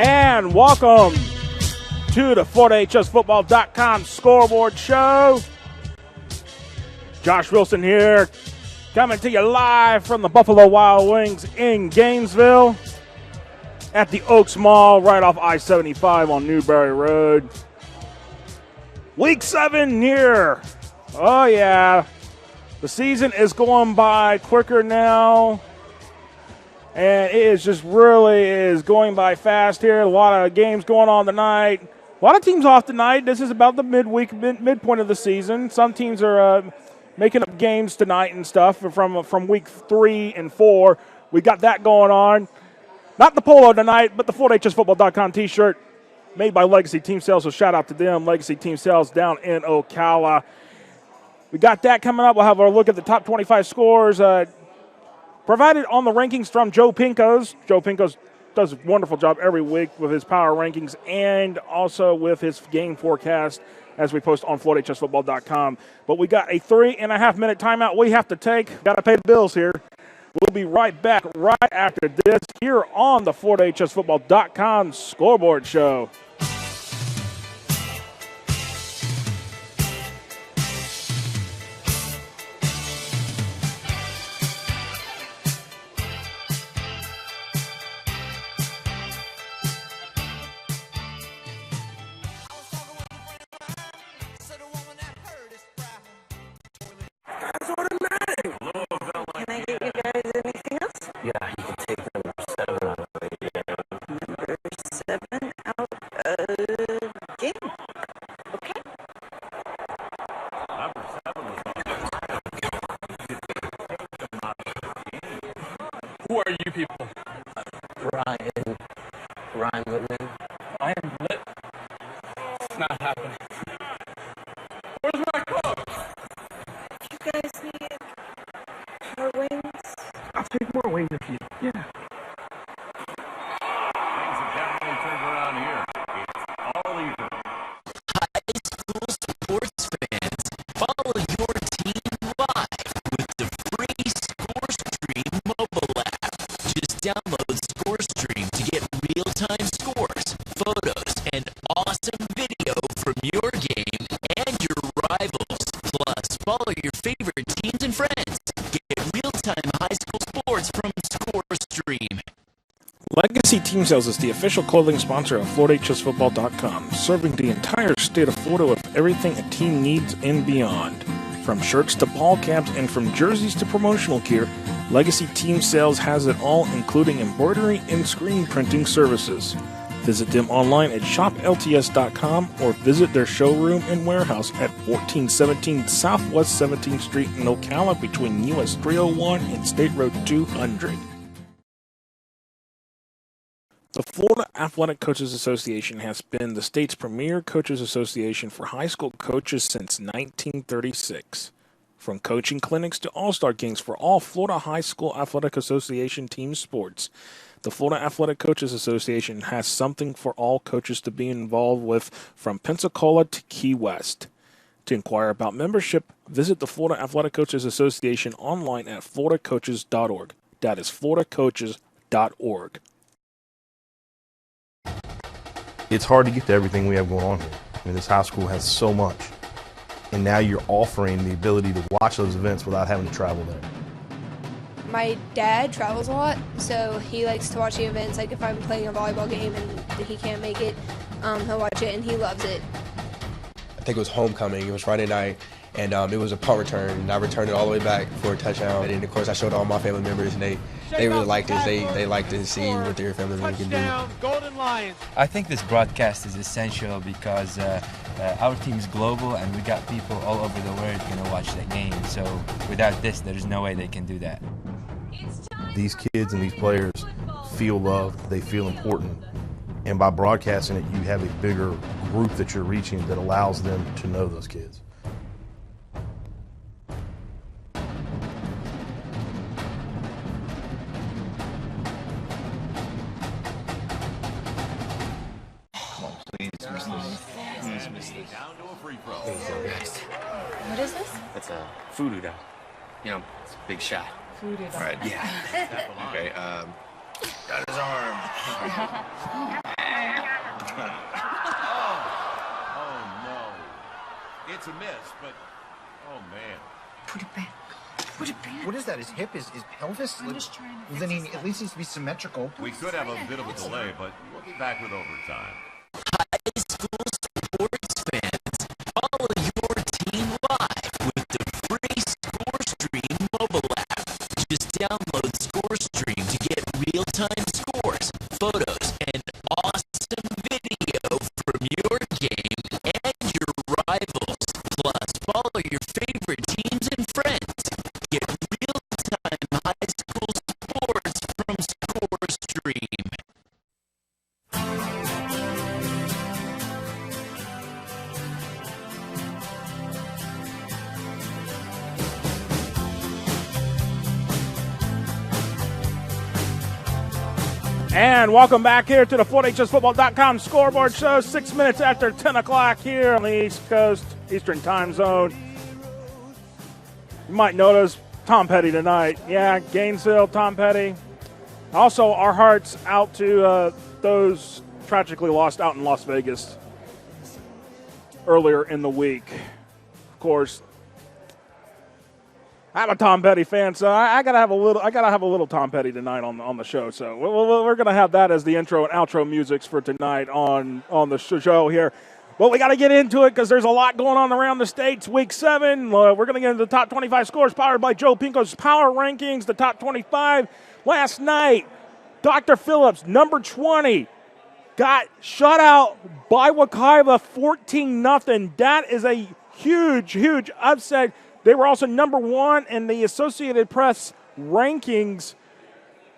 And welcome to the FHSFootball.com Scoreboard Show. Josh Wilson here, coming to you live from the Buffalo Wild Wings in Gainesville at the Oaks Mall right off I-75 on Newberry Road. Week 7 here. Oh, yeah. The season is going by quicker now. And it is just really is going by fast here. A lot of games going on tonight. A lot of teams off tonight. This is about the midpoint of the season. Some teams are making up games tonight and stuff from week 3 and 4. We got that going on. Not the polo tonight, but the FortHSFootball.com T-shirt made by Legacy Team Sales. So shout out to them, Legacy Team Sales down in Ocala. We got that coming up. We'll have our look at the top 25 scores. Provided on the rankings from Joe Pinkos. Joe Pinkos does a wonderful job every week with his power rankings and also with his game forecast as we post on FloatHSFootball.com. But we got a 3.5-minute timeout we have to take. Got to pay the bills here. We'll be right back right after this here on the FloatHSFootball.com Scoreboard Show. Ryan Whitman. I am lit. It's not happening. Where's my coat? You guys need more wings? I'll take more wings if you. Yeah. Things have definitely turned around here. It's all even. High school sports fans, follow your team live with the free ScoreStream mobile app. Just download ScoreStream to get real-time scores, photos, and awesome video from your game and your rivals. Plus, follow your favorite teams and friends. Get real-time high school sports from ScoreStream. Legacy Team Sales is the official clothing sponsor of FloatHSFootball.com, serving the entire state of Florida with everything a team needs and beyond. From shirts to ball caps and from jerseys to promotional gear, Legacy Team Sales has it all, including embroidery and screen printing services. Visit them online at shoplts.com or visit their showroom and warehouse at 1417 Southwest 17th Street in Ocala between US 301 and State Road 200. The Florida Athletic Coaches Association has been the state's premier coaches association for high school coaches since 1936. From coaching clinics to all-star games for all Florida High School Athletic Association team sports, the Florida Athletic Coaches Association has something for all coaches to be involved with from Pensacola to Key West. To inquire about membership, visit the Florida Athletic Coaches Association online at floridacoaches.org. That is floridacoaches.org. It's hard to get to everything we have going on here. I mean, this high school has so much. And now you're offering the ability to watch those events without having to travel there. My dad travels a lot, so he likes to watch the events. Like if I'm playing a volleyball game and he can't make it, he'll watch it and he loves it. I think it was homecoming. It was Friday night, and it was a punt return. And I returned it all the way back for a touchdown. And then, of course, I showed all my family members, and they really liked it. They like to see what their family members can do. Golden Lions. I think this broadcast is essential because our team is global, and we got people all over the world going to watch the game. So without this, there's no way they can do that. These kids and these players feel loved, they feel important, and by broadcasting it, you have a bigger group that you're reaching that allows them to know those kids. Down to a free throw. What is this? It's a voodoo doll. You know, it's a big shot. Voodoo doll. Right, yeah. Okay, got his arm. it's a miss, but oh man. Put it back. Put it back. What is that? His hip? His pelvis? I'm just trying to Well, then he at least needs to be symmetrical. We could have a bit of a delay, but we'll be back with overtime. High school sports fans, follow your team live with the free ScoreStream mobile app. Just download ScoreStream to get real-time scores, photos, and awesome video from your game and your rivals. Plus, follow your favorite teams and friends. Get real-time high school sports from ScoreStream. And welcome back here to the FloorHSFootball.com Scoreboard Show. 6 minutes after 10 o'clock here on the East Coast, Eastern Time Zone. You might notice Tom Petty tonight. Yeah, Gainesville, Tom Petty. Also, our hearts out to those tragically lost out in Las Vegas earlier in the week. Of course, I'm a Tom Petty fan, so I gotta have a little Tom Petty tonight on the show. So we're gonna have that as the intro and outro musics for tonight on the show here. Well, we got to get into it because there's a lot going on around the states. Week 7, we're going to get into the top 25 scores powered by Joe Pinko's Power Rankings. The top 25 last night. Dr. Phillips, number 20, got shut out by Wekiva 14-0. That is a huge, huge upset. They were also number 1 in the Associated Press rankings,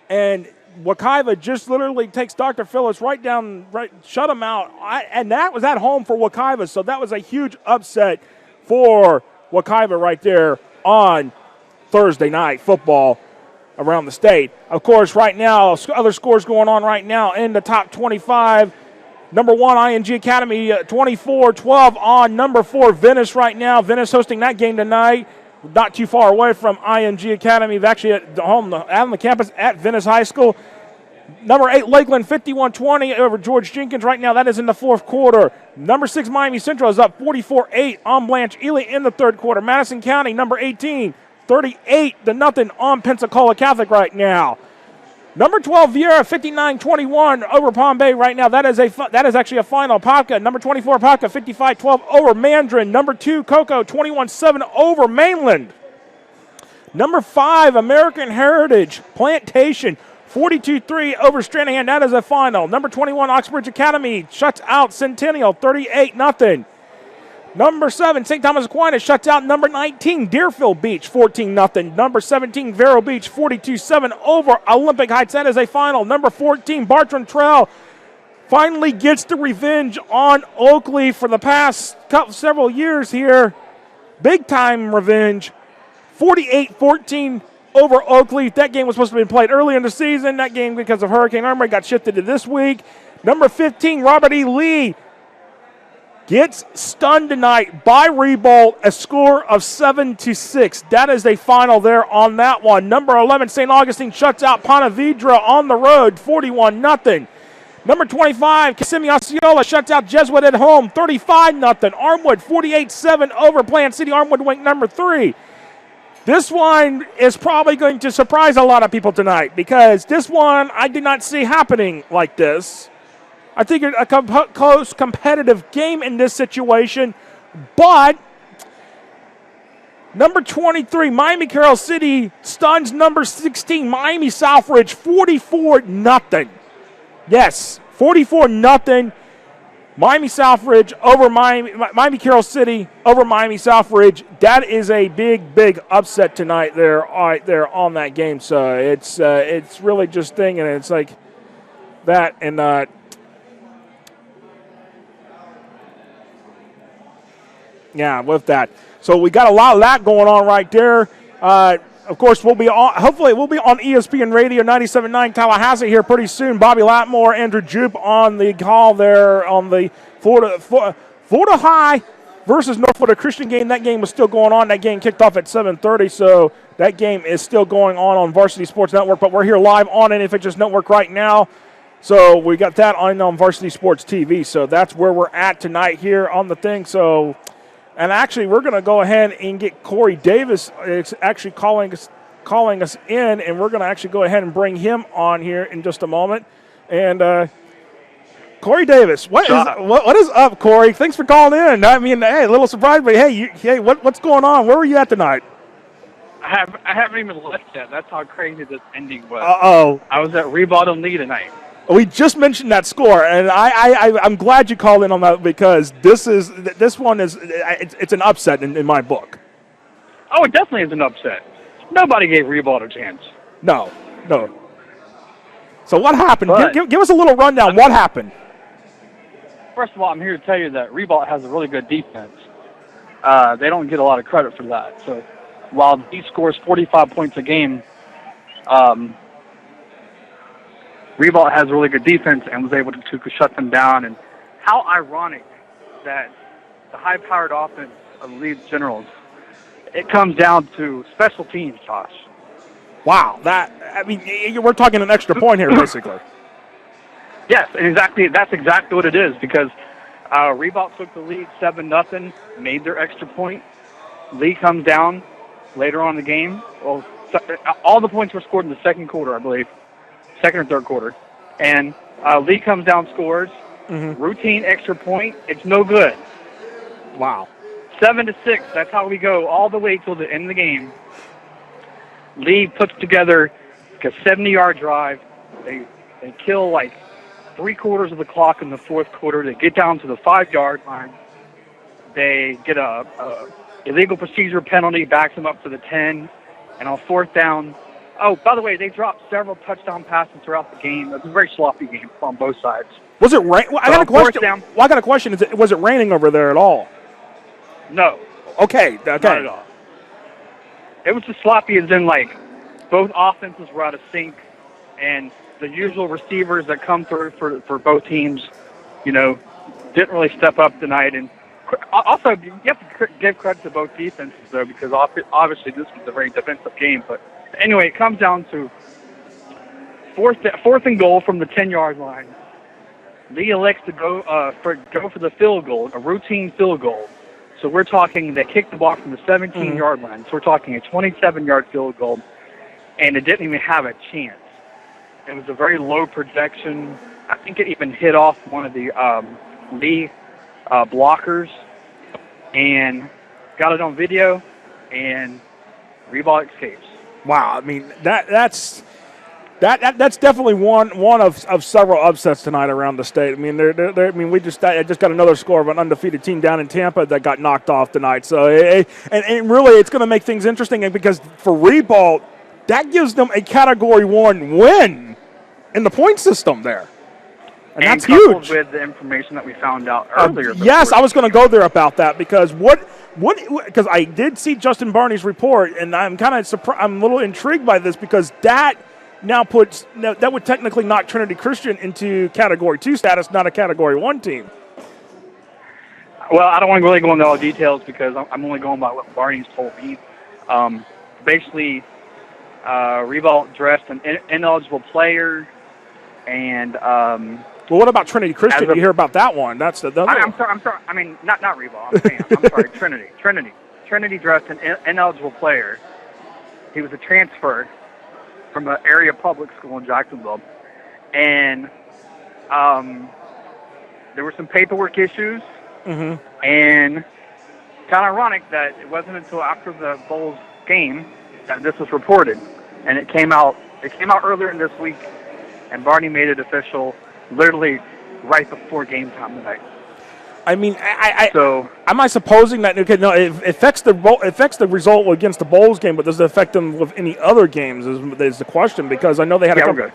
and Wekiva just literally takes Dr. Phillips shut him out. And that was at home for Wekiva, so that was a huge upset for Wekiva right there on Thursday night football around the state. Of course, right now, other scores going on right now in the top 25. Number 1, ING Academy, 24-12 on number 4, Venice right now. Venice hosting that game tonight. Not too far away from ING Academy. They're actually at home on the campus at Venice High School. Number 8, Lakeland, 51-20 over George Jenkins right now. That is in the fourth quarter. Number 6, Miami Central is up 44-8 on Blanche Ely in the third quarter. Madison County, number 18, 38-0 on Pensacola Catholic right now. Number 12, Viera, 59-21 over Palm Bay right now. That is actually a final. Paka, number 24, Paka, 55-12 over Mandarin. Number 2, Cocoa, 21-7 over Mainland. Number 5, American Heritage, Plantation, 42-3 over Stranahan. That is a final. Number 21, Oxbridge Academy shuts out Centennial, 38-0. Number 7, St. Thomas Aquinas shuts out number 19, Deerfield Beach, 14-0. Number 17, Vero Beach, 42-7 over Olympic Heights. That is a final. Number 14, Bartram Trail finally gets the revenge on Oakley for the past several years here. Big-time revenge, 48-14 over Oakley. That game was supposed to be played early in the season. That game, because of Hurricane Irma, got shifted to this week. Number 15, Robert E. Lee gets stunned tonight by Rebold, a score of 7-6. That is a final there on that one. Number 11, St. Augustine shuts out Ponte Vedra on the road, 41-0. Number 25, Kissimmee Osceola shuts out Jesuit at home, 35-0. Armwood, 48-7 over Plant City. Armwood went number 3. This one is probably going to surprise a lot of people tonight because this one I did not see happening like this. I think a close competitive game in this situation, but number 23, Miami Carroll City stuns number 16, Miami Southridge, 44-0. Yes, 44-0. Miami Southridge over Miami Carroll City over Miami Southridge. That is a big, big upset tonight there, right there on that game. So it's really just thinking it's like that and. Yeah, with that. So we got a lot of that going on right there. Of course, hopefully we'll be on ESPN Radio 97.9 Tallahassee here pretty soon. Bobby Latmore, Andrew Jupe on the call there on the Florida High versus North Florida Christian game. That game was still going on. That game kicked off at 7:30, so that game is still going on Varsity Sports Network. But we're here live on FHS Network right now. So we got that on Varsity Sports TV. So that's where we're at tonight here on the thing. So And actually, we're going to go ahead and get Corey Davis actually calling us in, and we're going to actually go ahead and bring him on here in just a moment. And Corey Davis, what is up, Corey? Thanks for calling in. I mean, hey, a little surprised, but hey, what's going on? Where were you at tonight? I haven't even left yet. That's how crazy this ending was. Uh-oh. I was at Rebound and Lee tonight. We just mentioned that score, and I'm glad you called in on that because it's an upset in my book. Oh, it definitely is an upset. Nobody gave Rebound a chance. No. So what happened? But, give us a little rundown. What happened? First of all, I'm here to tell you that Rebound has a really good defense. They don't get a lot of credit for that. So while he scores 45 points a game, Rebound has a really good defense and was able to shut them down. And how ironic that the high-powered offense of Leeds Generals, it comes down to special teams, Josh. Wow, we're talking an extra point here, basically. Yes, and that's exactly what it is, because Rebound took the lead 7-0, made their extra point. Lee comes down later on in the game. Well, all the points were scored in the second quarter, I believe, second or third quarter. And Lee comes down, scores, routine extra point. It's no good. Wow. 7-6, that's how we go all the way till the end of the game. Lee puts together a 70-yard drive. They kill like 3/4 of the clock in the fourth quarter. They get down to the 5-yard line. They get a illegal procedure penalty, backs them up to the 10. And on fourth down, oh, by the way, they dropped several touchdown passes throughout the game. It was a very sloppy game on both sides. Was it rain? I got a question. I got a question. Was it raining over there at all? No. Okay. Not at all. It was just sloppy as in, like, both offenses were out of sync, and the usual receivers that come through for both teams, didn't really step up tonight. And also, you have to give credit to both defenses, though, because obviously this was a very defensive game. But anyway, it comes down to fourth and goal from the 10-yard line. Lee elects to go for the field goal, a routine field goal. So we're talking, they kicked the ball from the 17-yard line. So we're talking a 27-yard field goal, and it didn't even have a chance. It was a very low projection. I think it even hit off one of the Lee blockers and got it on video, and Reebok escapes. Wow, I mean that's definitely one of several upsets tonight around the state. I mean, I just got another score of an undefeated team down in Tampa that got knocked off tonight. So, and really, it's going to make things interesting because for Reebok, that gives them a Category 1 win in the point system there, and that's huge. With the information that we found out earlier. Yes, I was going to go there about that because because I did see Justin Barney's report, and I'm kind of I'm a little intrigued by this because that would technically knock Trinity Christian into Category 2 status, not a Category 1 team. Well, I don't want to really go into all the details because I'm only going by what Barney's told me. Basically, Revolt dressed an ineligible player, and well, what about Trinity Christian? You hear about that one? That's the. I'm sorry. I mean, not Revolt. I'm sorry. Trinity dressed an ineligible player. He was a transfer from an area public school in Jacksonville, and there were some paperwork issues, and kind of ironic that it wasn't until after the Bulls game that this was reported, and it came out earlier in this week, and Barney made it official literally right before game time tonight. I mean, am I supposing that it affects the result against the Bulls game, but does it affect them with any other games? Is the question, because I know they had a couple. I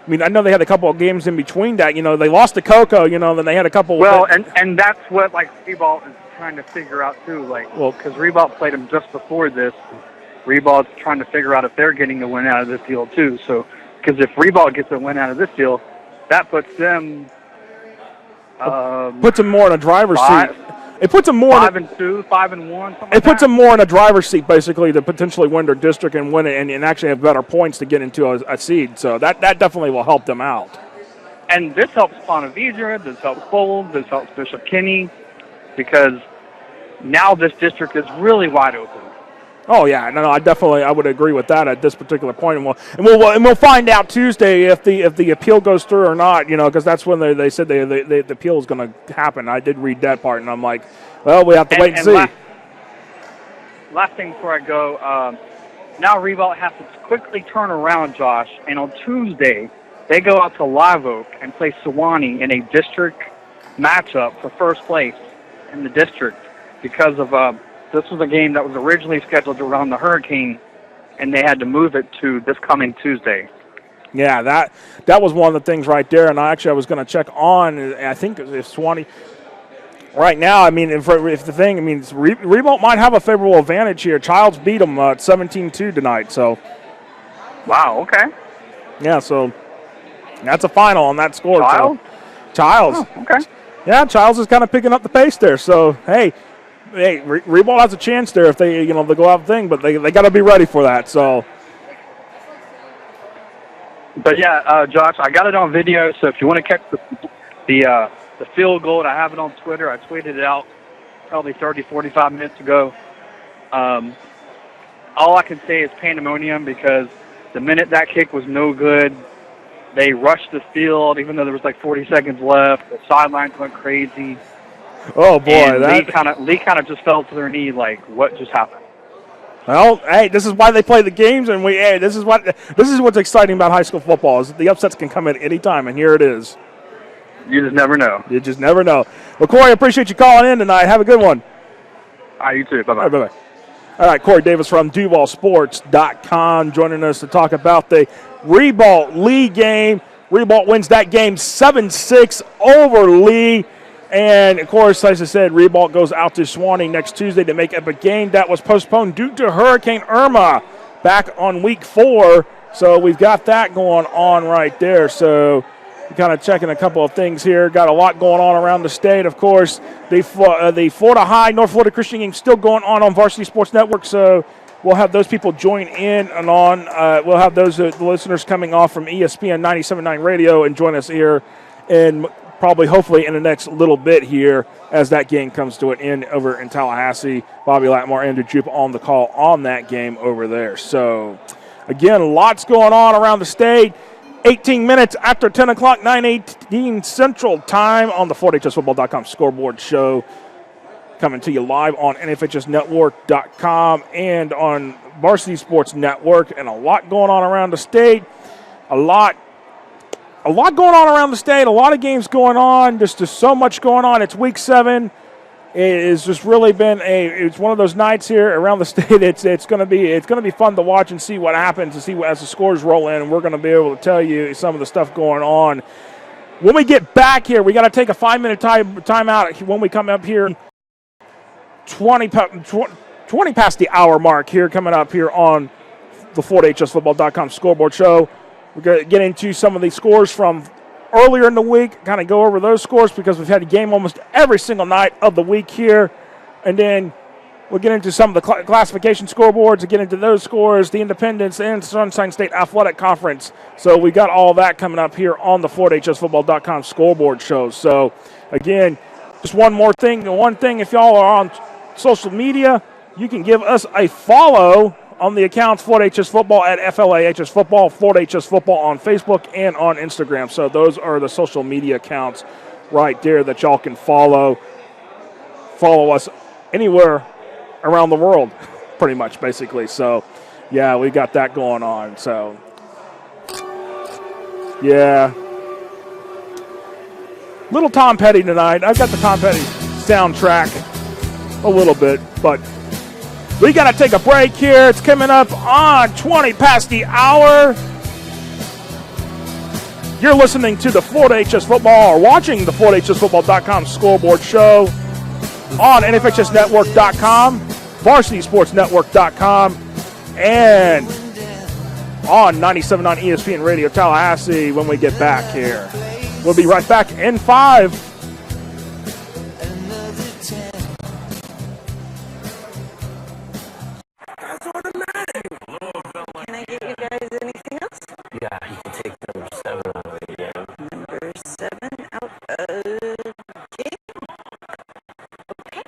mean, I know they had a couple of games in between that. They lost to Cocoa. Then they had a couple. Well, and that's what Reebok is trying to figure out too. Because Reebok played them just before this. Reebok's trying to figure out if they're getting a win out of this deal too. So, because if Reebok gets a win out of this deal, that puts them. Puts them more in a driver's seat. It puts them more 5-2, 5-1. It puts them more in a driver's seat, basically, to potentially win their district and win it, and actually have better points to get into a seed. So that definitely will help them out. And this helps Ponte Vedra, this helps Bowles, this helps Bishop Kenny, because now this district is really wide open. Oh yeah, no, I would agree with that at this particular point, and we'll find out Tuesday if the appeal goes through or not. Because that's when they said the appeal is going to happen. I did read that part, and I'm like, well, we have to wait and see. Last thing before I go, now Revolt has to quickly turn around, Josh, and on Tuesday they go out to Live Oak and play Sewanee in a district matchup for first place in the district because of this was a game that was originally scheduled around the hurricane, and they had to move it to this coming Tuesday. Yeah, that was one of the things right there, and I was going to check on. I think if Sewanee right now, I mean, if the thing, I mean, Revolt might have a favorable advantage here. Childs beat them 17-2 tonight, so. Wow. Okay. Yeah, so that's a final on that score. Childs. So. Childs. Oh, okay. Yeah, Childs is kind of picking up the pace there. So hey, Revolt has a chance there if they they go out thing, but they got to be ready for that. So. But yeah, Josh, I got it on video. So if you want to catch the field goal, I have it on Twitter. I tweeted it out probably 30, 45 minutes ago. All I can say is pandemonium because the minute that kick was no good, they rushed the field even though there was like 40 seconds left. The sidelines went crazy. Oh boy, and Lee kind of just fell to their knee like, what just happened? Well, hey, this is why they play the games, and this is what's exciting about high school football is that the upsets can come at any time, and here it is. You just never know. You just never know. Well, Corey, I appreciate you calling in tonight. Have a good one. All right, you too. Bye-bye. All right, bye-bye. All right, Corey Davis from DuvalSports.com joining us to talk about the Revolt Lee game. Revolt wins that game 7-6 over Lee. And, of course, as I said, Revolt goes out to Sewanee next Tuesday to make up a game that was postponed due to Hurricane Irma back on week 4. So we've got that going on right there. So kind of checking a couple of things here. Got a lot going on around the state. Of course, the Florida High, North Florida Christian game still going on Varsity Sports Network. So we'll have those people join in and on. We'll have those listeners coming off from ESPN 97.9 Radio and join us here in probably, hopefully, in the next little bit here as that game comes to an end over in Tallahassee. Bobby Latmore, Andrew Jupe on the call on that game over there. So, again, lots going on around the state. 18 minutes after 10 o'clock, 9:18 Central Time on the FortHSFootball.com Scoreboard Show. Coming to you live on FHSNetwork.com and on Varsity Sports Network. And a lot going on around the state. A lot going on around the state. A lot of games going on. Just so much going on. It's week 7. It has just really been it's one of those nights here around the state. It's going to be fun to watch and see what happens and see as the scores roll in. And we're going to be able to tell you some of the stuff going on. When we get back here, we got to take a 5-minute time out when we come up here. 20 past the hour mark here coming up here on the FortHSFootball.com Scoreboard Show. We're going to get into some of the scores from earlier in the week, kind of go over those scores because we've had a game almost every single night of the week here. And then we'll get into some of the classification scoreboards and get into those scores, the Independence and Sunshine State Athletic Conference. So we got all that coming up here on the FortHSFootball.com Scoreboard Show. So, again, just one thing, if y'all are on social media, you can give us a follow on the accounts Fort HS Football at FLAHS Football, Fort HS Football on Facebook and on Instagram. So those are the social media accounts right there that y'all can follow. Follow us anywhere around the world, pretty much, basically. So, yeah, we got that going on. So, yeah. Little Tom Petty tonight. I've got the Tom Petty soundtrack a little bit, but we got to take a break here. It's coming up on 20 past the hour. You're listening to the Florida HS Football or watching the FortHSFootball.com Scoreboard Show on NFHSNetwork.com, VarsitySportsNetwork.com, and on 97.9 ESPN Radio Tallahassee when we get back here. We'll be right back in 5. Can I get you guys anything else? Yeah, you can take number 7 out of the game. Number 7 out of game. Okay.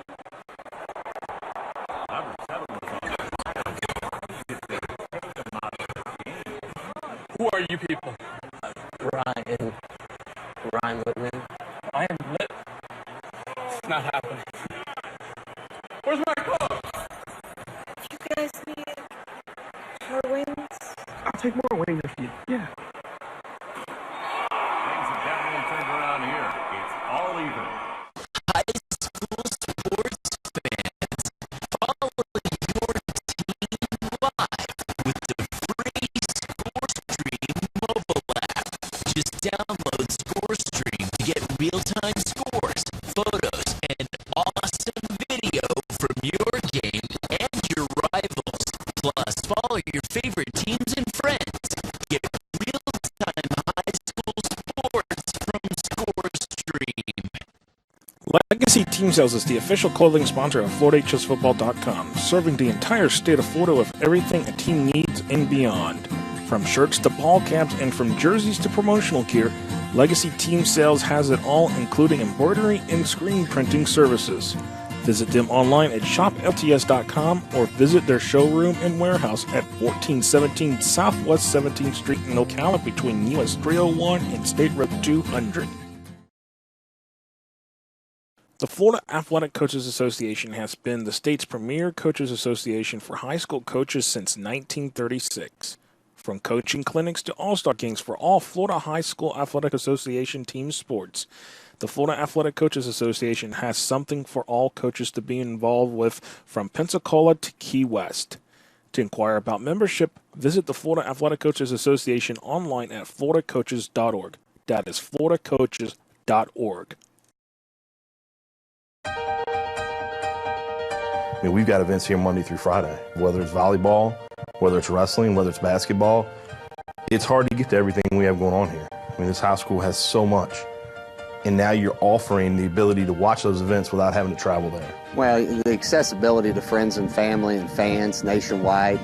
season. High school sports fans, follow your team live with the free ScoreStream mobile app. Just download ScoreStream to get real-time scores, photos, and awesome video from your game and your rivals. Plus, follow your favorite teams and friends. Get real-time high school sports from ScoreStream. Legacy Team Sales is the official clothing sponsor of FloorHSFootball.com, serving the entire state of Florida with everything a team needs and beyond. From shirts to ball caps and from jerseys to promotional gear, Legacy Team Sales has it all, including embroidery and screen printing services. Visit them online at shoplts.com or visit their showroom and warehouse at 1417 Southwest 17th Street in Ocala between US 301 and State Road 200. The Florida Athletic Coaches Association has been the state's premier coaches association for high school coaches since 1936. From coaching clinics to all-star games for all Florida High School Athletic Association team sports, the Florida Athletic Coaches Association has something for all coaches to be involved with from Pensacola to Key West. To inquire about membership, visit the Florida Athletic Coaches Association online at floridacoaches.org. That is floridacoaches.org. I mean, we've got events here Monday through Friday, whether it's volleyball, whether it's wrestling, whether it's basketball. It's hard to get to everything we have going on here. I mean, this high school has so much. And now you're offering the ability to watch those events without having to travel there. Well, the accessibility to friends and family and fans nationwide,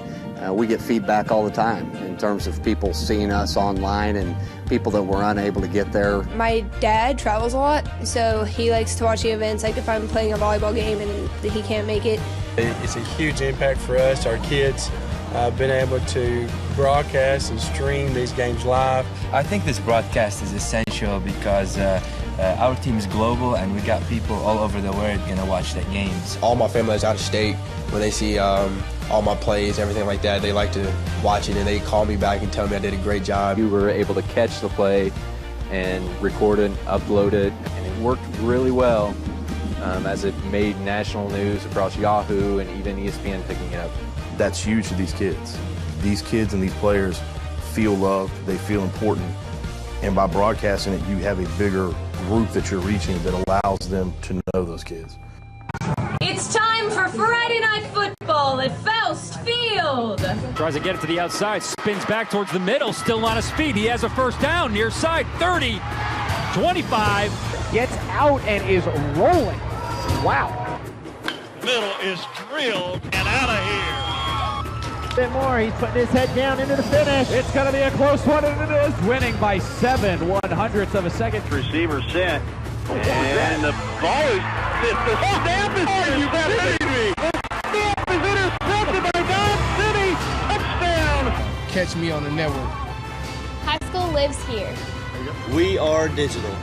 we get feedback all the time in terms of people seeing us online and people that were unable to get there. My dad travels a lot, so he likes to watch the events, like if I'm playing a volleyball game and he can't make it. It's a huge impact for us, our kids, been able to broadcast and stream these games live. I think this broadcast is essential because our team is global and we got people all over the world gonna watch the games. All my family is out of state. When they see all my plays, everything like that, they like to watch it and they call me back and tell me I did a great job. You were able to catch the play and record it, upload it, and it worked really well as it made national news across Yahoo and even ESPN picking it up. That's huge to these kids. These kids and these players feel loved, they feel important, and by broadcasting it, you have a bigger group that you're reaching that allows them to know those kids. It's time for Friday Night Football at Faust Field. Tries to get it to the outside, spins back towards the middle, still on his feet. He has a first down, near side, 30, 25. Gets out and is rolling. Wow. Middle is drilled and out of here. A bit more, he's putting his head down into the finish. It's going to be a close one, and it is. Winning by 7/100ths of a second. Receiver set. And the ball is the snap is the snap is intercepted by Dodge City. Touchdown. Catch me on the network. High school lives here. We are digital.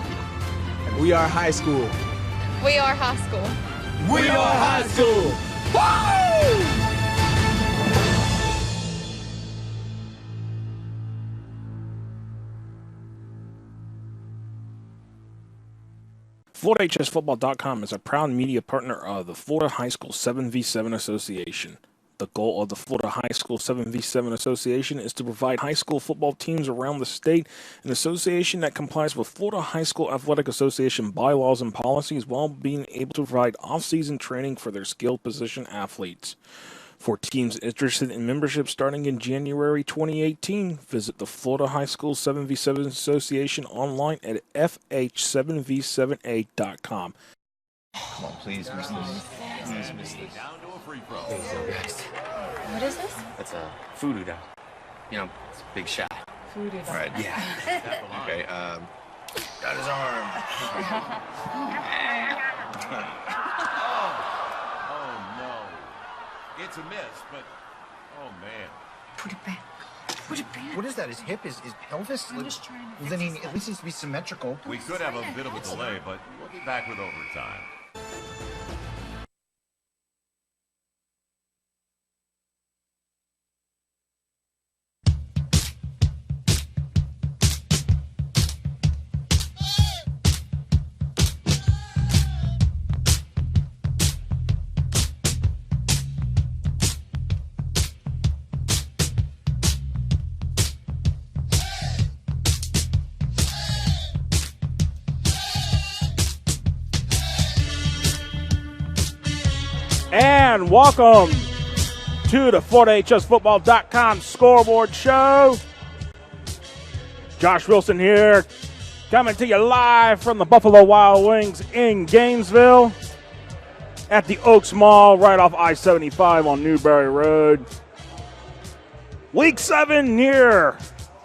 We are high school. We are high school. We are high school. Woo! FlooridaHSFootball.com is a proud media partner of the Florida High School 7v7 Association. The goal of the Florida High School 7v7 Association is to provide high school football teams around the state an association that complies with Florida High School Athletic Association bylaws and policies while being able to provide off-season training for their skilled position athletes. For teams interested in membership starting in January 2018, visit the Florida High School 7v7 Association online at FH7v7A.com. Come on, please miss this. Please miss this. Down to a free throw. What is this? That's a food udon. You know, it's a big shot. Food udon. All right. Yeah. Okay. Got his arm. Oh, no. It's a miss, but, oh, man. Put it back. Put it back. What is that? His hip? His pelvis? I'm just trying to Well, then he at least needs to be symmetrical. We could have a bit of a delay, but we'll be back with overtime. And welcome to the FloridaHSFootball.com Scoreboard Show. Josh Wilson here, coming to you live from the Buffalo Wild Wings in Gainesville at the Oaks Mall right off I-75 on Newberry Road. Week 7 here.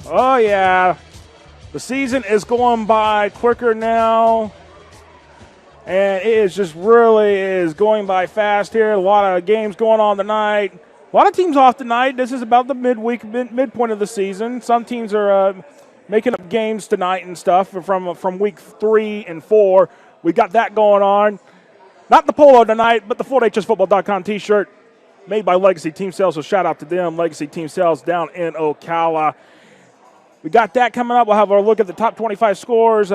Oh, yeah. The season is going by quicker now. And it is just really is going by fast here. A lot of games going on tonight. A lot of teams off tonight. This is about the midpoint of the season. Some teams are making up games tonight and stuff from week 3 and 4. We got that going on. Not the polo tonight, but the FloridaHSFootball.com T-shirt made by Legacy Team Sales. So shout out to them, Legacy Team Sales down in Ocala. We got that coming up. We'll have a look at the top 25 scores.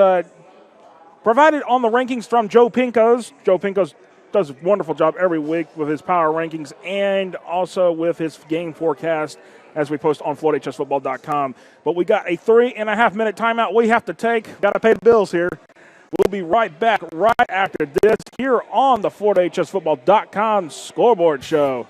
Provided on the rankings from Joe Pinkos. Joe Pinkos does a wonderful job every week with his power rankings and also with his game forecast as we post on FloridaHSFootball.com. But we got a 3.5-minute timeout we have to take. Got to pay the bills here. We'll be right back right after this here on the FloridaHSFootball.com Scoreboard Show.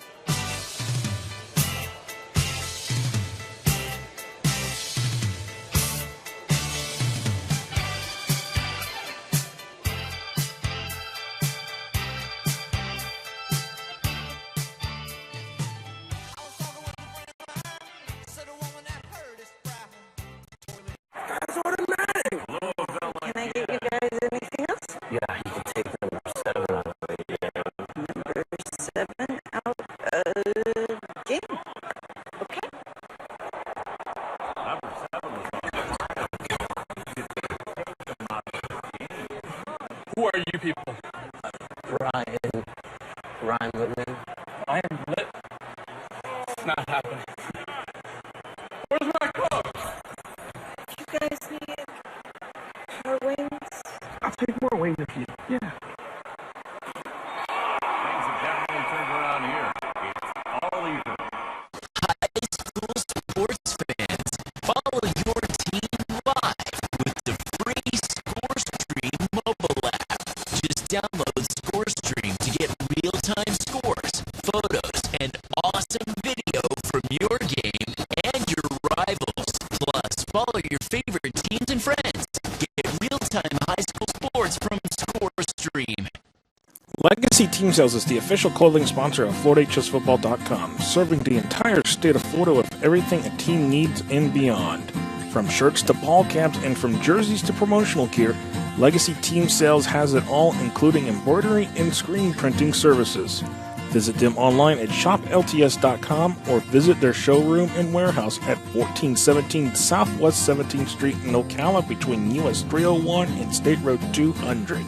Can I get you guys anything else? Yeah, you can take number 7 out of the game. Number 7 out of game. Okay. Number 7 was Who are you people? Ryan Whitman. I am lit. It's not happening. Where's my coach? You guys need more wings? I'll take more wings if you. Yeah. Things have definitely turned around here. It's all even. High school sports fans, follow your team live with the free ScoreStream mobile app. Just download ScoreStream to get real-time scores, photos, and awesome video from your game and your rivals. Plus, follow your favorite teams and friends. Get real-time high school sports from ScoreStream. Legacy Team Sales is the official clothing sponsor of FloridaHSFootball.com, serving the entire state of Florida with everything a team needs and beyond. From shirts to ball caps and from jerseys to promotional gear, Legacy Team Sales has it all, including embroidery and screen printing services. Visit them online at shoplts.com or visit their showroom and warehouse at 1417 Southwest 17th Street in Ocala between US 301 and State Road 200.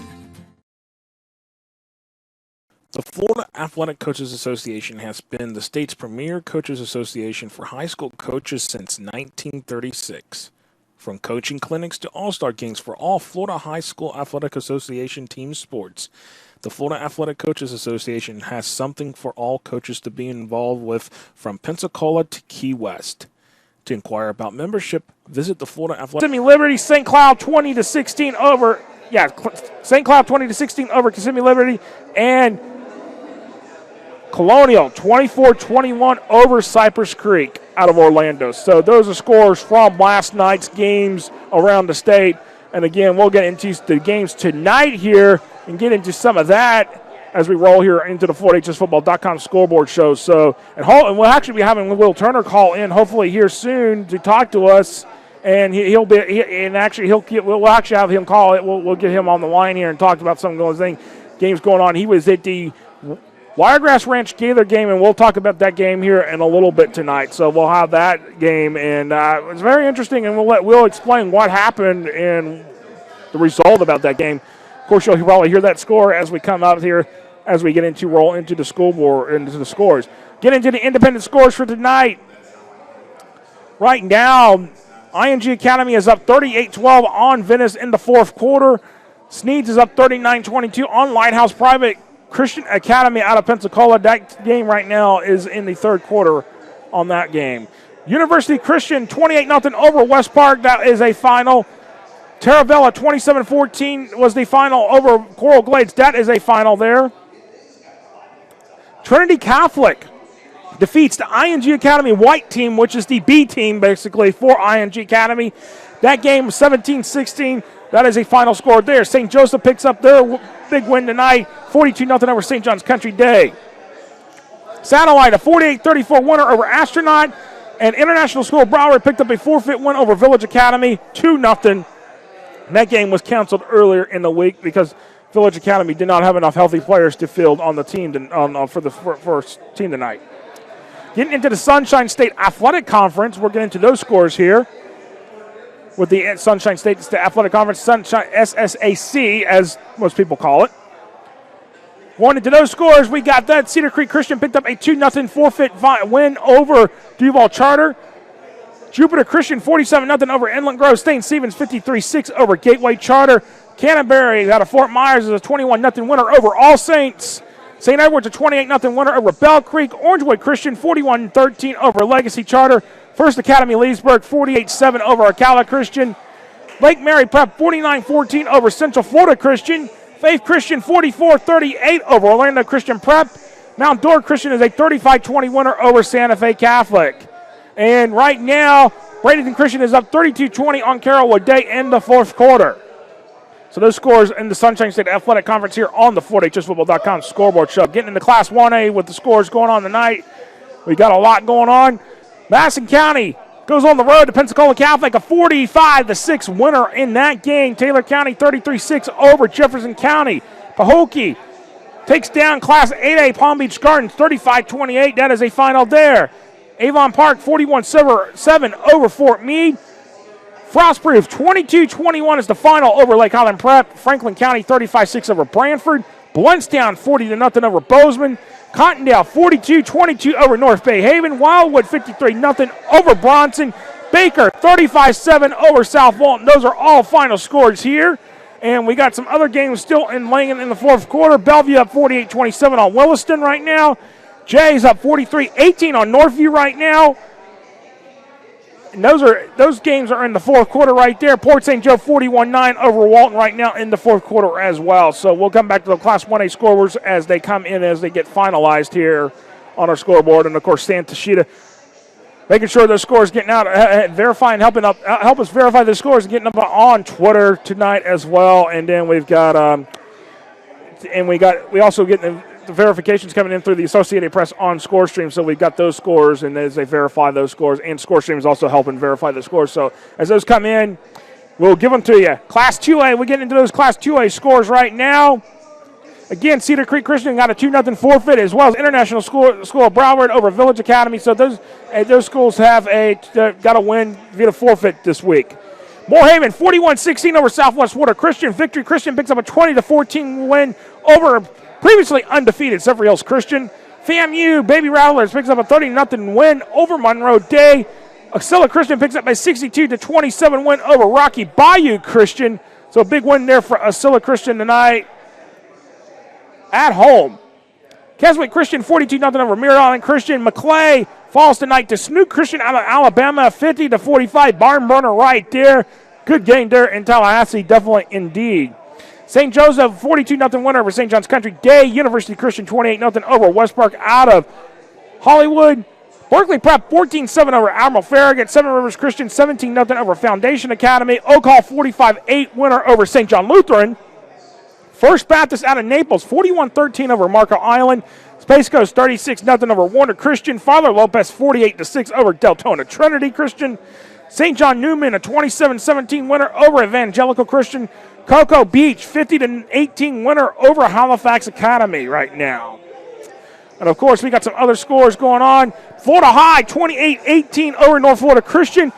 The Florida Athletic Coaches Association has been the state's premier coaches association for high school coaches since 1936. From coaching clinics to all-star games for all Florida High School Athletic Association team sports, the Florida Athletic Coaches Association has something for all coaches to be involved with from Pensacola to Key West. To inquire about membership, visit the Florida Athletic. Kissimmee Liberty, St. Cloud 20-16 over. Yeah, St. Cloud 20-16 over Kissimmee Liberty, and Colonial 24-21 over Cypress Creek out of Orlando. So those are scores from last night's games around the state. And again, we'll get into the games tonight here and get into some of that as we roll here into the FloridaHSFootball.com Scoreboard Show. So, and we'll actually be having Will Turner call in hopefully here soon to talk to us. And we'll actually have him call it. We'll get him on the line here and talk about some of those games going on. He was at the Wiregrass Ranch Gaither game, and we'll talk about that game here in a little bit tonight. So we'll have that game, and it's very interesting, and we'll explain what happened and the result about that game. Of course, you'll probably hear that score as we come out here, as we roll into the scoreboard, into the scores. Get into the independent scores for tonight. Right now, ING Academy is up 38-12 on Venice in the fourth quarter. Sneeds is up 39-22 on Lighthouse Private Christian Academy out of Pensacola. That game right now is in the third quarter on that game. University Christian 28-0 over West Park. That is a final. Taravella 27-14 was the final over Coral Glades. That is a final there. Trinity Catholic defeats the ING Academy White team, which is the B team, basically, for ING Academy. That game was 17-16. That is a final score there. St. Joseph picks up their big win tonight, 42-0 over St. John's Country Day. Satellite, a 48-34 winner over Astronaut. And International School Broward picked up a forfeit win over Village Academy, 2-0. That game was canceled earlier in the week because Village Academy did not have enough healthy players to field on the team for the first team tonight. Getting into the Sunshine State Athletic Conference, we're getting into those scores here with the Sunshine State Athletic Conference, Sunshine SSAC, as most people call it. Going into those scores, we got that Cedar Creek Christian picked up a 2-0 forfeit win over Duval Charter. Jupiter Christian 47-0 over Inland Grove. St. Stephen's 53-6 over Gateway Charter. Canterbury out of Fort Myers is a 21-0 winner over All Saints. St. Edward's a 28-0 winner over Bell Creek. Orangewood Christian 41-13 over Legacy Charter. First Academy Leesburg 48-7 over Ocala Christian. Lake Mary Prep 49-14 over Central Florida Christian. Faith Christian 44-38 over Orlando Christian Prep. Mount Dora Christian is a 35-20 winner over Santa Fe Catholic. And right now, Bradenton Christian is up 32-20 on Carrollwood Day in the fourth quarter. So those scores in the Sunshine State Athletic Conference here on the FortHSFootball.com scoreboard show. Getting into Class 1A with the scores going on tonight. We got a lot going on. Madison County goes on the road to Pensacola Catholic, a 45-6 winner in that game. Taylor County 33-6 over Jefferson County. Pahokee takes down Class 8A Palm Beach Gardens 35-28. That is a final there. Avon Park 41-7 over Fort Meade. Frostproof 22-21 is the final over Lake Highland Prep. Franklin County 35-6 over Branford. Bluntstown 40-0 over Bozeman. Cottondale 42-22 over North Bay Haven. Wildwood 53-0 over Bronson. Baker 35-7 over South Walton. Those are all final scores here. And we got some other games still laying in the fourth quarter. Bellevue up 48-27 on Williston right now. Jay's up 43-18 on Northview right now. And those games are in the fourth quarter right there. Port St. Joe 41-9 over Walton right now in the fourth quarter as well. So we'll come back to the Class 1A scorers as they come in, as they get finalized here on our scoreboard. And, of course, Stan Tashita making sure those scores getting out, verifying, help us verify the scores and getting up on Twitter tonight as well. And then we've got we also get the verifications coming in through the Associated Press on ScoreStream, so we've got those scores, and as they verify those scores, and ScoreStream is also helping verify the scores. So as those come in, we'll give them to you. Class 2A, we're getting into those Class 2A scores right now. Again, Cedar Creek Christian got a 2-0 forfeit, as well as International School of Broward over Village Academy. So those schools have got a win via forfeit this week. Moorhaven 41-16 over Southwest Florida Christian. Victory Christian picks up a 20-14 win over previously undefeated Severy Hills Christian. FAMU Baby Rattlers picks up a 30-0 win over Monroe Day. Axilla Christian picks up a 62-27 win over Rocky Bayou Christian. So a big win there for Axilla Christian tonight at home. Keswick Christian 42-0 over Merritt Island Christian. McClay falls tonight to Snook Christian out of Alabama, 50-45. Barn burner right there. Good game there in Tallahassee, definitely indeed. St. Joseph, 42-0 winner over St. John's Country Day. University Christian, 28-0 over West Park out of Hollywood. Berkeley Prep, 14-7 over Admiral Farragut. Seven Rivers Christian, 17-0 over Foundation Academy. Oak Hall, 45-8 winner over St. John Lutheran. First Baptist out of Naples, 41-13 over Marco Island. Space Coast, 36-0 over Warner Christian. Father Lopez, 48-6 over Deltona Trinity Christian. St. John Newman, a 27-17 winner over Evangelical Christian. Cocoa Beach, 50-18 winner over Halifax Academy right now. And, of course, we got some other scores going on. Florida High, 28-18 over North Florida Christian.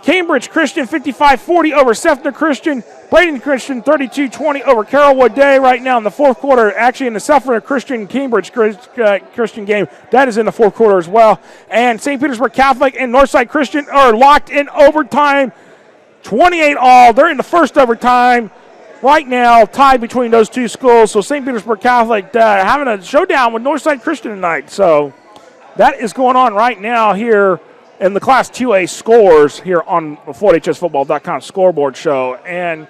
Cambridge Christian, 55-40 over Sefner Christian. Braden Christian, 32-20 over Carrollwood Day right now in the fourth quarter. Actually, in the Sefner Christian-Cambridge Christian game, that is in the fourth quarter as well. And St. Petersburg Catholic and Northside Christian are locked in overtime, 28 all. They're in the first overtime right now, tied between those two schools. So St. Petersburg Catholic having a showdown with Northside Christian tonight. So that is going on right now here in the Class 2A scores here on the FortHSFootball.com scoreboard show. And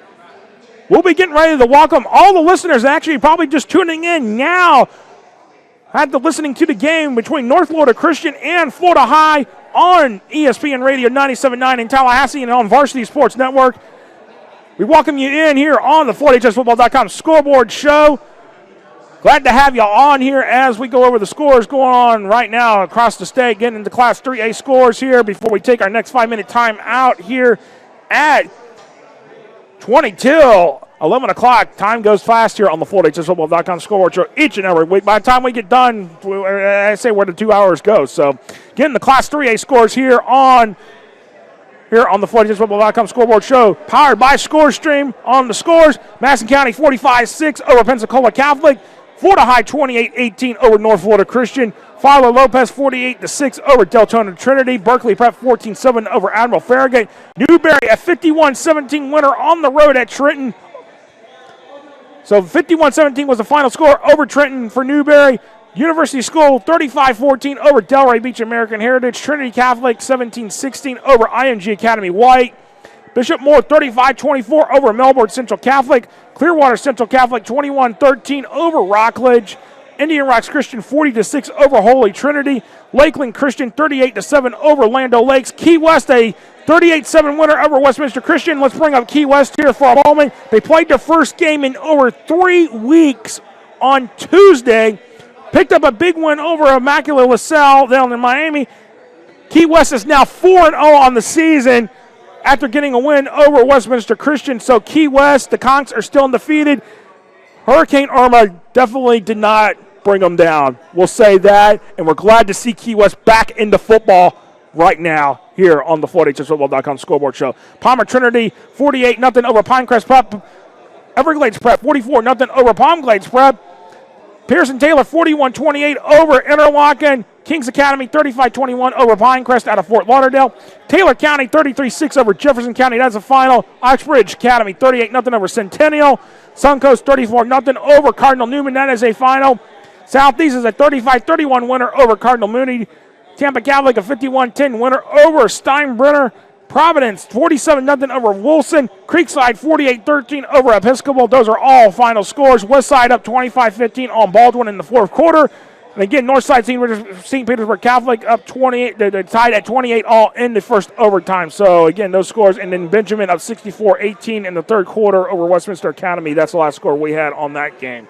we'll be getting ready to welcome all the listeners actually probably just tuning in now had the listening to the game between North Florida Christian and Florida High on ESPN Radio 97.9 in Tallahassee and on Varsity Sports Network. We welcome you in here on the FloydHSFootball.com Scoreboard Show. Glad to have you on here as we go over the scores going on right now across the state, getting into Class 3A scores here before we take our next 5-minute time out here at 22. 11 o'clock. Time goes fast here on the FloydHSFootball.com Scoreboard Show each and every week. By the time we get done, I say where the 2 hours go. So getting the Class 3A scores here on the FloydHSFootball.com Scoreboard Show, powered by ScoreStream. On the scores, Madison County 45-6 over Pensacola Catholic. Florida High 28-18 over North Florida Christian. Fowler Lopez 48-6 over Deltona Trinity. Berkeley Prep 14-7 over Admiral Farragut. Newberry a 51-17 winner on the road at Trenton. So 51-17 was the final score over Trenton for Newberry. University School 35-14 over Delray Beach American Heritage. Trinity Catholic 17-16 over IMG Academy White. Bishop Moore 35-24 over Melbourne Central Catholic. Clearwater Central Catholic 21-13 over Rockledge. Indian Rocks Christian 40-6 over Holy Trinity. Lakeland Christian 38-7 over Lando Lakes. Key West a 38-7 winner over Westminster Christian. Let's bring up Key West here for a moment. They played their first game in over 3 weeks on Tuesday. Picked up a big win over Immaculate LaSalle down in Miami. Key West is now 4-0 on the season after getting a win over Westminster Christian. So Key West, the Conks are still undefeated. Hurricane Irma definitely did not bring them down. We'll say that, and we're glad to see Key West back into football right now here on the FloydHSFootball.com Scoreboard Show. Palmer Trinity 48-0 over Pinecrest Prep. Everglades Prep 44-0 over Palm Glades Prep. Pearson Taylor 41-28 over Interlochen. Kings Academy 35-21 over Pinecrest out of Fort Lauderdale. Taylor County 33-6 over Jefferson County. That's the final. Oxbridge Academy 38-0 over Centennial. Suncoast 34-0 over Cardinal Newman. That is a final. Southeast is a 35-31 winner over Cardinal Mooney. Tampa Catholic a 51-10 winner over Steinbrenner. Providence 47-0 over Wilson. Creekside 48-13 over Episcopal. Those are all final scores. Westside up 25-15 on Baldwin in the fourth quarter. And again, Northside St. Petersburg Catholic up 28. They're tied at 28 all in the first overtime. So again, those scores. And then Benjamin up 64-18 in the third quarter over Westminster Academy. That's the last score we had on that game.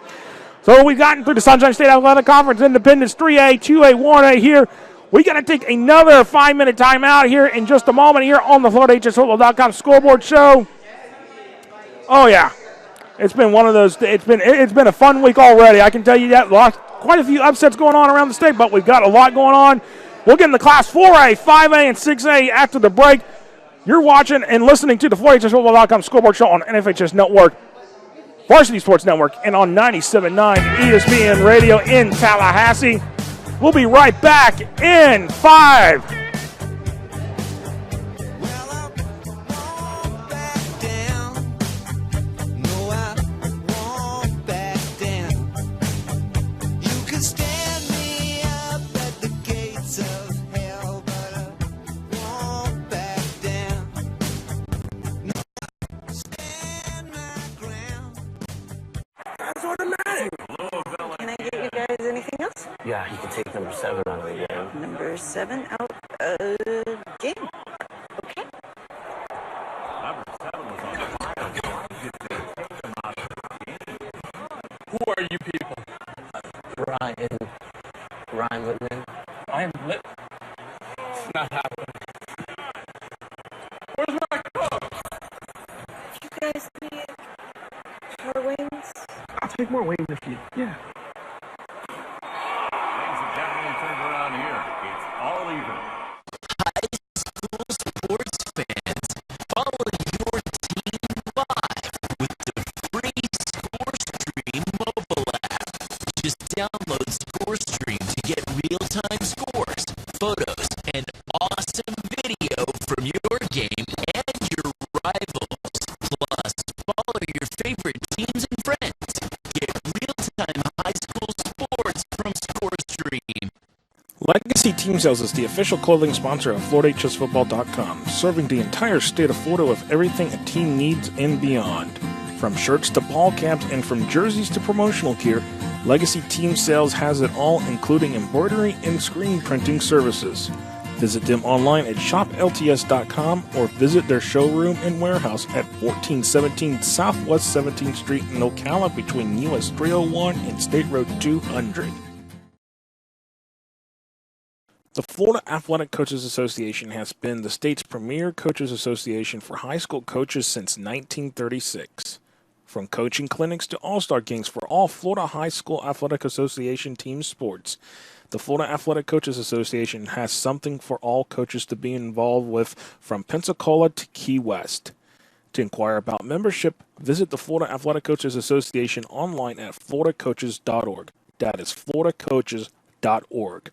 So we've gotten through the Sunshine State Athletic Conference Independence 3A, 2A, 1A here. We got to take another 5-minute timeout here in just a moment here on the FloydHSFootball.com Scoreboard Show. Oh yeah, it's been one of those. It's been a fun week already. I can tell you that. Quite a few upsets going on around the state, but we've got a lot going on. We'll get in the Class 4A, 5A, and 6A after the break. You're watching and listening to the FloydHSFootball.com Scoreboard Show on NFHS Network, Varsity Sports Network, and on 97.9 ESPN Radio in Tallahassee. We'll be right back in 5. Can I get you guys anything else? Yeah, you can take number 7 out of the game. Number 7 out of game. Okay. Number 7 was on the Who are you people? Ryan Whitman. Ryan Whitman? It's not happening. Where's my coach? You guys need more wings? I'll take more wings if you. Yeah. Things have definitely turned around here. It's all even. High school sports fans, follow your team live with the free ScoreStream mobile app. Just download ScoreStream to get real-time scores, photos, and awesome video from your game and your rivals. Plus, follow your favorite teams and friends. Get real-time high school sports from ScoreStream. Legacy Team Sales is the official clothing sponsor of FloydHSFootball.com, serving the entire state of Florida with everything a team needs and beyond. From shirts to ball caps and from jerseys to promotional gear, Legacy Team Sales has it all, including embroidery and screen printing services. Visit them online at shoplts.com or visit their showroom and warehouse at 1417 Southwest 17th Street in Ocala between US 301 and State Road 200. The Florida Athletic Coaches Association has been the state's premier coaches association for high school coaches since 1936. From coaching clinics to all-star games for all Florida High School Athletic Association team sports, the Florida Athletic Coaches Association has something for all coaches to be involved with from Pensacola to Key West. To inquire about membership, visit the Florida Athletic Coaches Association online at floridacoaches.org. That is floridacoaches.org.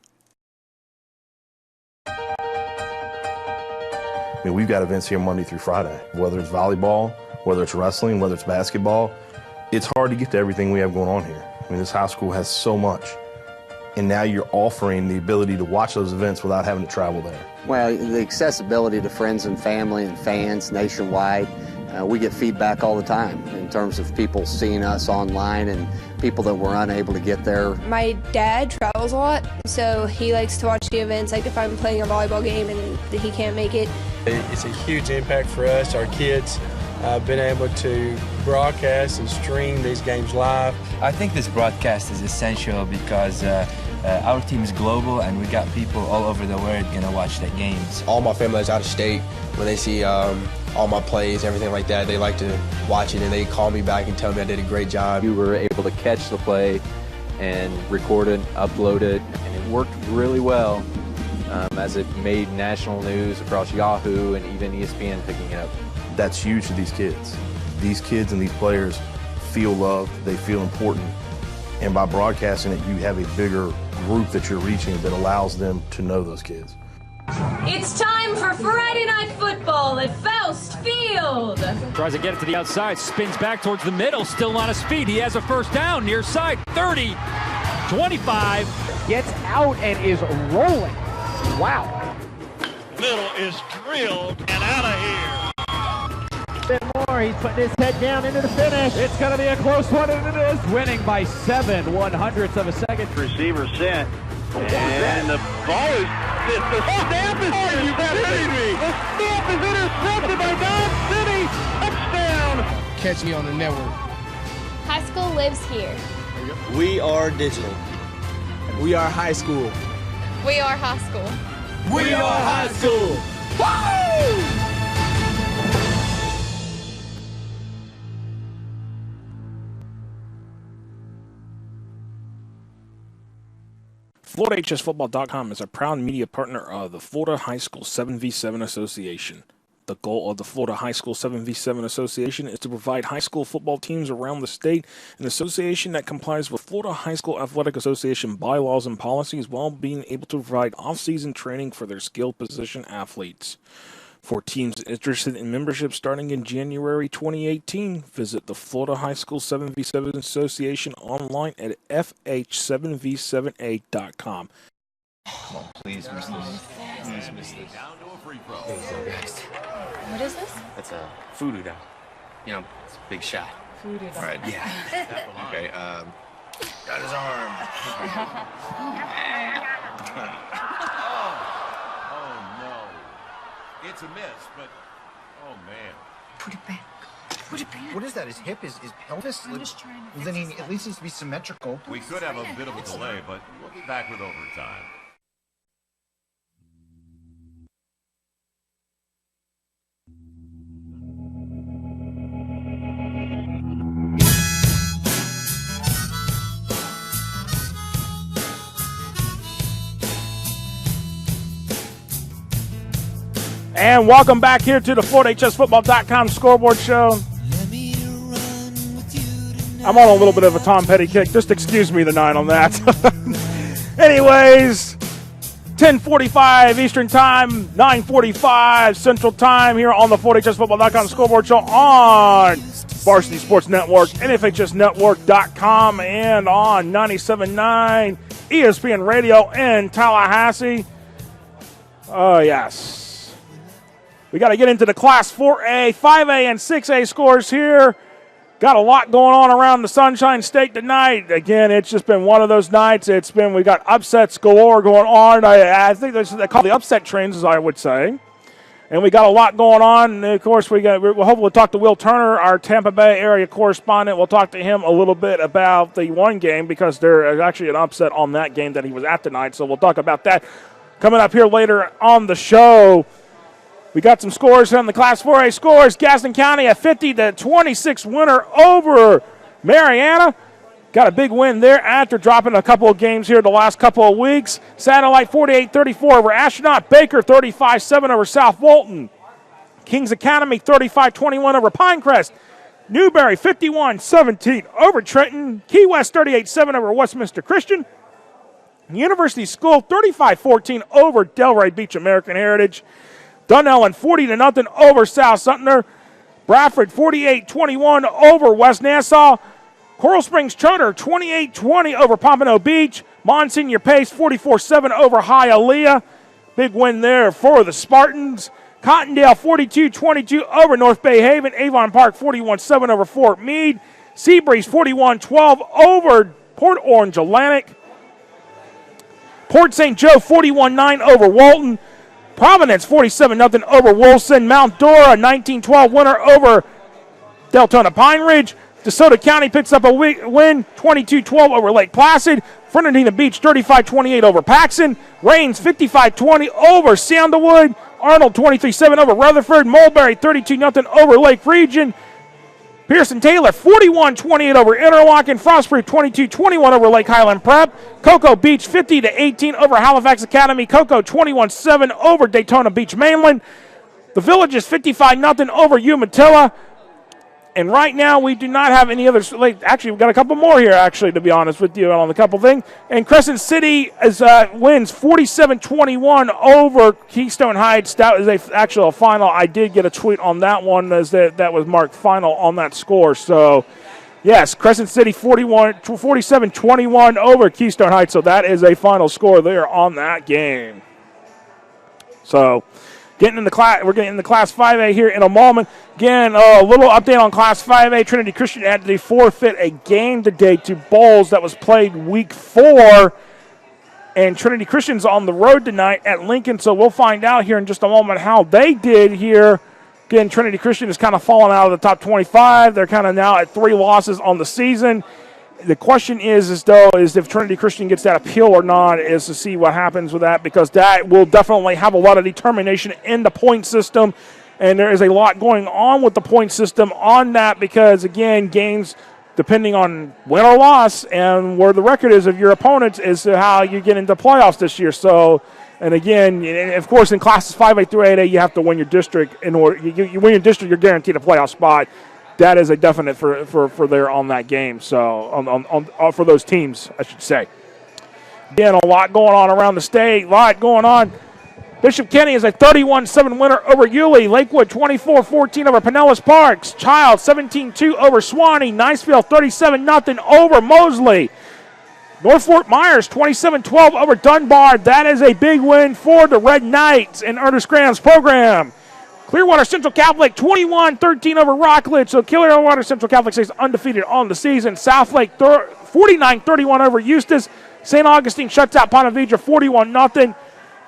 I mean, we've got events here Monday through Friday, whether it's volleyball, whether it's wrestling, whether it's basketball. It's hard to get to everything we have going on here. I mean, this high school has so much. And now you're offering the ability to watch those events without having to travel there. Well, the accessibility to friends and family and fans nationwide, we get feedback all the time in terms of people seeing us online and people that were unable to get there. My dad travels a lot, so he likes to watch the events, like if I'm playing a volleyball game and he can't make it. It's a huge impact for us, our kids, been able to broadcast and stream these games live. I think this broadcast is essential because our team is global and we got people all over the world gonna watch the games. All my family is out of state. When they see all my plays, everything like that, they like to watch it and they call me back and tell me I did a great job. You were able to catch the play and record it, upload it, and it worked really well as it made national news across Yahoo and even ESPN picking it up. That's huge to these kids. These kids and these players feel loved, they feel important, and by broadcasting it, you have a bigger group that you're reaching that allows them to know those kids. It's time for Friday Night Football at Faust Field. Tries to get it to the outside, spins back towards the middle, still on his feet. He has a first down near side, 30, 25. Gets out and is rolling. Wow. Middle is drilled and out of here. A bit more. He's putting his head down into the finish. It's going to be a close one, and it is. Winning by 7/100ths of a second. Receiver set. And the ball is the snap is the snap is intercepted by Dodge City. Touchdown. Catch me on the network. High school lives here. We are digital. We are high school. We are high school. We are high school. Woo! FloridaHSFootball.com is a proud media partner of the Florida High School 7v7 Association. The goal of the Florida High School 7v7 Association is to provide high school football teams around the state an association that complies with Florida High School Athletic Association bylaws and policies while being able to provide off-season training for their skilled position athletes. For teams interested in membership starting in January 2018, visit the Florida High School 7v7 Association online at FH7v7A.com. Come on, please miss this. Please miss this. Down to a free throw. What is this? That's a voodoo doll. You know, it's a big shot. Voodoo doll. All right, yeah. Okay, got his arm. Oh, no. It's a miss, but, oh, man. Put it back. Put it back. What is that? His hip? His pelvis? I'm just trying to Well, then he at least needs to be symmetrical. We could have a bit of a delay, but we'll be back with overtime. And welcome back here to the FloridaHSFootball.com Scoreboard Show. I'm on a little bit of a Tom Petty kick. Just excuse me the 9 on that. Anyways, 10:45 Eastern Time, 9:45 Central Time here on the FloridaHSFootball.com Scoreboard Show on Varsity Sports Network, FHSNetwork.com, and on 97.9 ESPN Radio in Tallahassee. Oh, yes. We got to get into the Class 4A, 5A, and 6A scores here. Got a lot going on around the Sunshine State tonight. Again, it's just been one of those nights. We got upsets galore going on. I think they call the upset trains, as I would say. And we got a lot going on. And of course, we'll hopefully talk to Will Turner, our Tampa Bay area correspondent. We'll talk to him a little bit about the one game because there is actually an upset on that game that he was at tonight. So we'll talk about that coming up here later on the show. We got some scores on the Class 4A scores. Gaston County a 50-26 winner over Mariana. Got a big win there after dropping a couple of games here the last couple of weeks. Satellite 48-34 over Astronaut. Baker 35-7 over South Walton. Kings Academy 35-21 over Pinecrest. Newberry 51-17 over Trenton. Key West 38-7 over Westminster Christian. University School 35-14 over Delray Beach American Heritage. Dunellen 40-0 over South Sumter. Bradford 48-21 over West Nassau. Coral Springs Charter 28-20 over Pompano Beach. Monsignor Pace 44-7 over Hialeah. Big win there for the Spartans. Cottondale 42-22 over North Bay Haven. Avon Park 41-7 over Fort Meade. Seabreeze 41-12 over Port Orange Atlantic. Port St. Joe 41-9 over Walton. Providence 47-0 over Wilson. Mount Dora 19-12 winner over Deltona Pine Ridge. DeSoto County picks up a win 22-12 over Lake Placid. Fernandina Beach 35-28 over Paxson. Rains 55-20 over Sandalwood. Arnold 23-7 over Rutherford. Mulberry 32-0 over Lake Region. Pearson Taylor 41-28 over Interlochen. Frostproof 22-21 over Lake Highland Prep. Cocoa Beach 50-18 over Halifax Academy. Cocoa 21-7 over Daytona Beach Mainland. The Villages 55-0 over Umatilla. And right now we do not have any others. Actually, we've got a couple more here, actually, to be honest with you on a couple things. And Crescent City wins 47-21 over Keystone Heights. That was actually a final. I did get a tweet on that one as that was marked final on that score. So, yes, Crescent City 47-21 over Keystone Heights. So that is a final score there on that game. So, we're getting in the Class 5A here in a moment. Again, a little update on Class 5A. Trinity Christian had to forfeit a game today to Bowles that was played week 4. And Trinity Christian's on the road tonight at Lincoln, so we'll find out here in just a moment how they did here. Again, Trinity Christian has kind of fallen out of the top 25. They're kind of now at 3 losses on the season. The question is if Trinity Christian gets that appeal or not, is to see what happens with that, because that will definitely have a lot of determination in the point system, and there is a lot going on with the point system on that because, again, games, depending on win or loss and where the record is of your opponents, is how you get into playoffs this year. So, and again, of course, in classes 5A through 8A, you have to win your district. In order you win your district, you're guaranteed a playoff spot. That is a definite for there on that game. So on for those teams, I should say. Again, a lot going on around the state. A lot going on. Bishop Kenny is a 31-7 winner over Yulee. Lakewood 24-14 over Pinellas Parks. Child 17-2 over Swanee. Niceville 37-0 over Mosley. North Fort Myers 27-12 over Dunbar. That is a big win for the Red Knights in Ernest Graham's program. Clearwater Central Catholic 21-13 over Rockledge. So Clearwater Central Catholic stays undefeated on the season. Southlake 49-31 over Eustis. St. Augustine shuts out Ponte Vedra 41-0.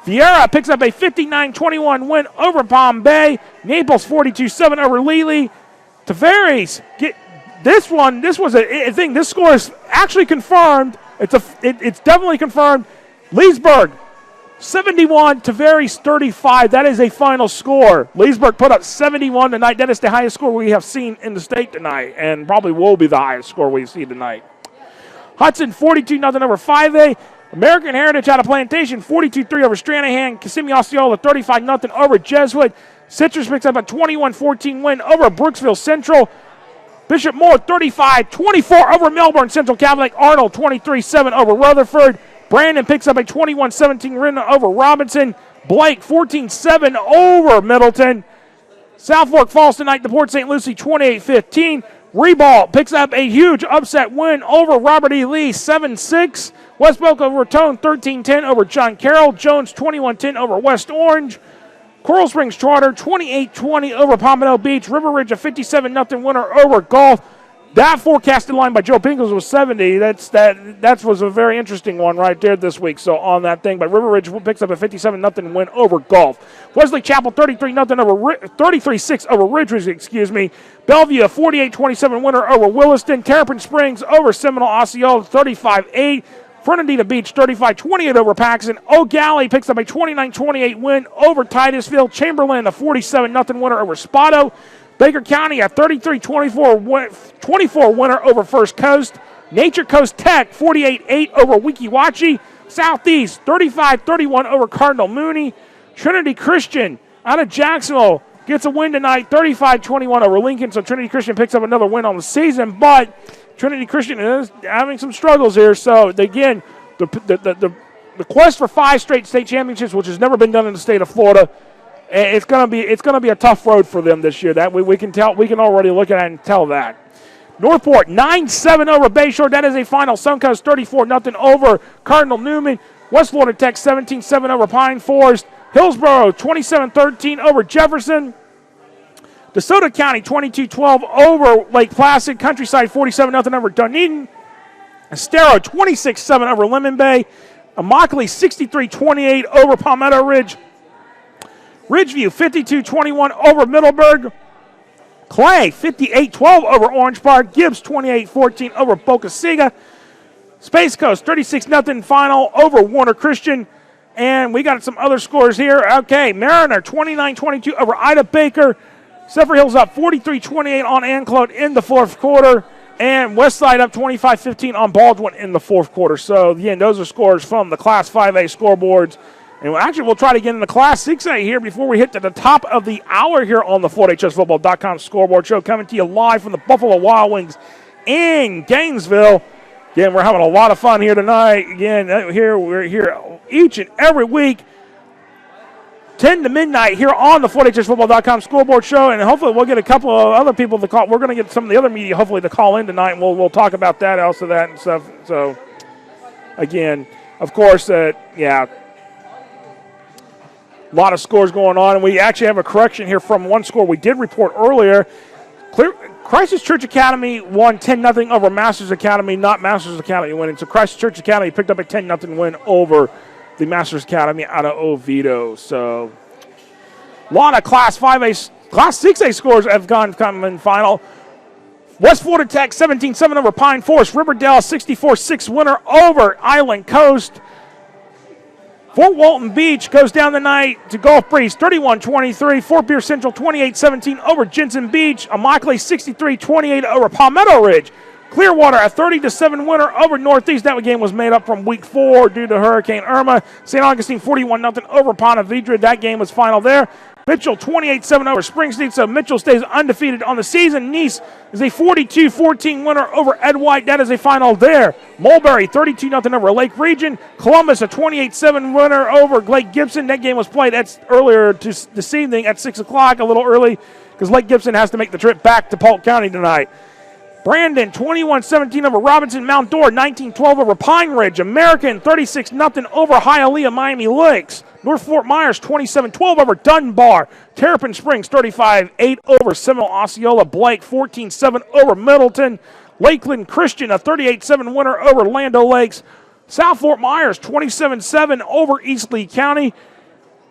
Vieira picks up a 59-21 win over Palm Bay. Naples 42-7 over Lely. Tavares get this one. This was a thing. This score is actually confirmed. It's definitely confirmed. Leesburg 71, Tavares 35. That is a final score. Leesburg put up 71 tonight. That is the highest score we have seen in the state tonight, and probably will be the highest score we see tonight. Hudson 42-0 over 5A. American Heritage out of Plantation 42-3 over Stranahan. Kissimmee Osceola 35-0 over Jesuit. Citrus picks up a 21-14 win over Brooksville Central. Bishop Moore 35-24 over Melbourne Central Catholic. Arnold 23-7 over Rutherford. Brandon picks up a 21-17 win over Robinson. Blake 14-7 over Middleton. South Fork falls tonight to Port St. Lucie 28-15. Reball picks up a huge upset win over Robert E. Lee 7-6. West Boca Raton 13-10 over John Carroll. Jones 21-10 over West Orange. Coral Springs Charter 28-20 over Pompano Beach. River Ridge a 57-0 winner over Gulf. That forecasted line by Joe Pinkles was 70. That was a very interesting one right there this week. So on that thing, but River Ridge picks up a 57-0 win over Gulf. Wesley Chapel 33-0 over 33-6 over Ridge Ridge, excuse me. Bellevue a 48-27 winner over Williston. Terrapin Springs over Seminole Osceola 35-8. Fernandina Beach 35-28 over Paxton. O'Galley picks up a 29-28 win over Titusville. Chamberlain a 47-0 winner over Spotto. Baker County a 33-24 winner over First Coast. Nature Coast Tech 48-8 over Weeki Wachee. Southeast 35-31 over Cardinal Mooney. Trinity Christian out of Jacksonville gets a win tonight, 35-21 over Lincoln. So Trinity Christian picks up another win on the season, but Trinity Christian is having some struggles here. So again, the quest for 5 straight state championships, which has never been done in the state of Florida, it's gonna be a tough road for them this year. That we can tell. We can already look at it and tell that. Northport 9-7 over Bayshore. That is a final. Suncoast 34-0 over Cardinal Newman. West Florida Tech 17-7 over Pine Forest. Hillsborough 27-13 over Jefferson. DeSoto County 22-12 over Lake Placid. Countryside 47-0 over Dunedin. Estero 26-7 over Lemon Bay. Immokalee 63-28 over Palmetto Ridge. Ridgeview 52-21 over Middleburg. Clay 58-12 over Orange Park. Gibbs 28-14 over Boca Chica. Space Coast 36-0 final over Warner Christian. And we got some other scores here. Okay, Mariner 29-22 over Ida Baker. Zephyrhills up 43-28 on Anclote in the fourth quarter. And Westside up 25-15 on Baldwin in the fourth quarter. So, again, those are scores from the Class 5A scoreboards. And we'll try to get into Class 6A here before we hit to the top of the hour here on the FloorHSFootball.com scoreboard show, coming to you live from the Buffalo Wild Wings in Gainesville. Again, we're having a lot of fun here tonight. Again, we're here each and every week, 10 to midnight here on the FloorHSFootball.com scoreboard show, and hopefully we'll get a couple of other people to call. We're going to get some of the other media hopefully to call in tonight, and we'll talk about that, also that and stuff. So, again, of course, yeah. A lot of scores going on, and we actually have a correction here from one score we did report earlier. Christ Church Academy won 10-0 over Masters Academy, not Masters Academy winning. So Christ Church Academy picked up a 10-0 win over the Masters Academy out of Oviedo. So a lot of Class 6A scores have come in final. West Florida Tech 17-7 over Pine Forest. Riverdale 64-6 winner over Island Coast. Fort Walton Beach goes down the night to Gulf Breeze 31-23. Fort Pierce Central 28-17 over Jensen Beach. Immokalee 63-28 over Palmetto Ridge. Clearwater a 30-7 winner over Northeast. That game was made up from week 4 due to Hurricane Irma. St. Augustine 41-0 over Ponte Vedra. That game was final there. Mitchell 28-7 over Springsteen, so Mitchell stays undefeated on the season. Nice is a 42-14 winner over Ed White. That is a final there. Mulberry 32-0 over Lake Region. Columbus a 28-7 winner over Lake Gibson. That game was played earlier this evening at 6 o'clock, a little early, because Lake Gibson has to make the trip back to Polk County tonight. Brandon 21-17 over Robinson. Mount Dora 19-12 over Pine Ridge. American 36-0 over Hialeah Miami Lakes. North Fort Myers 27-12 over Dunbar. Terrapin Springs 35-8 over Seminole Osceola. Blake 14-7 over Middleton. Lakeland Christian a 38-7 winner over Lando Lakes. South Fort Myers 27-7 over East Lee County.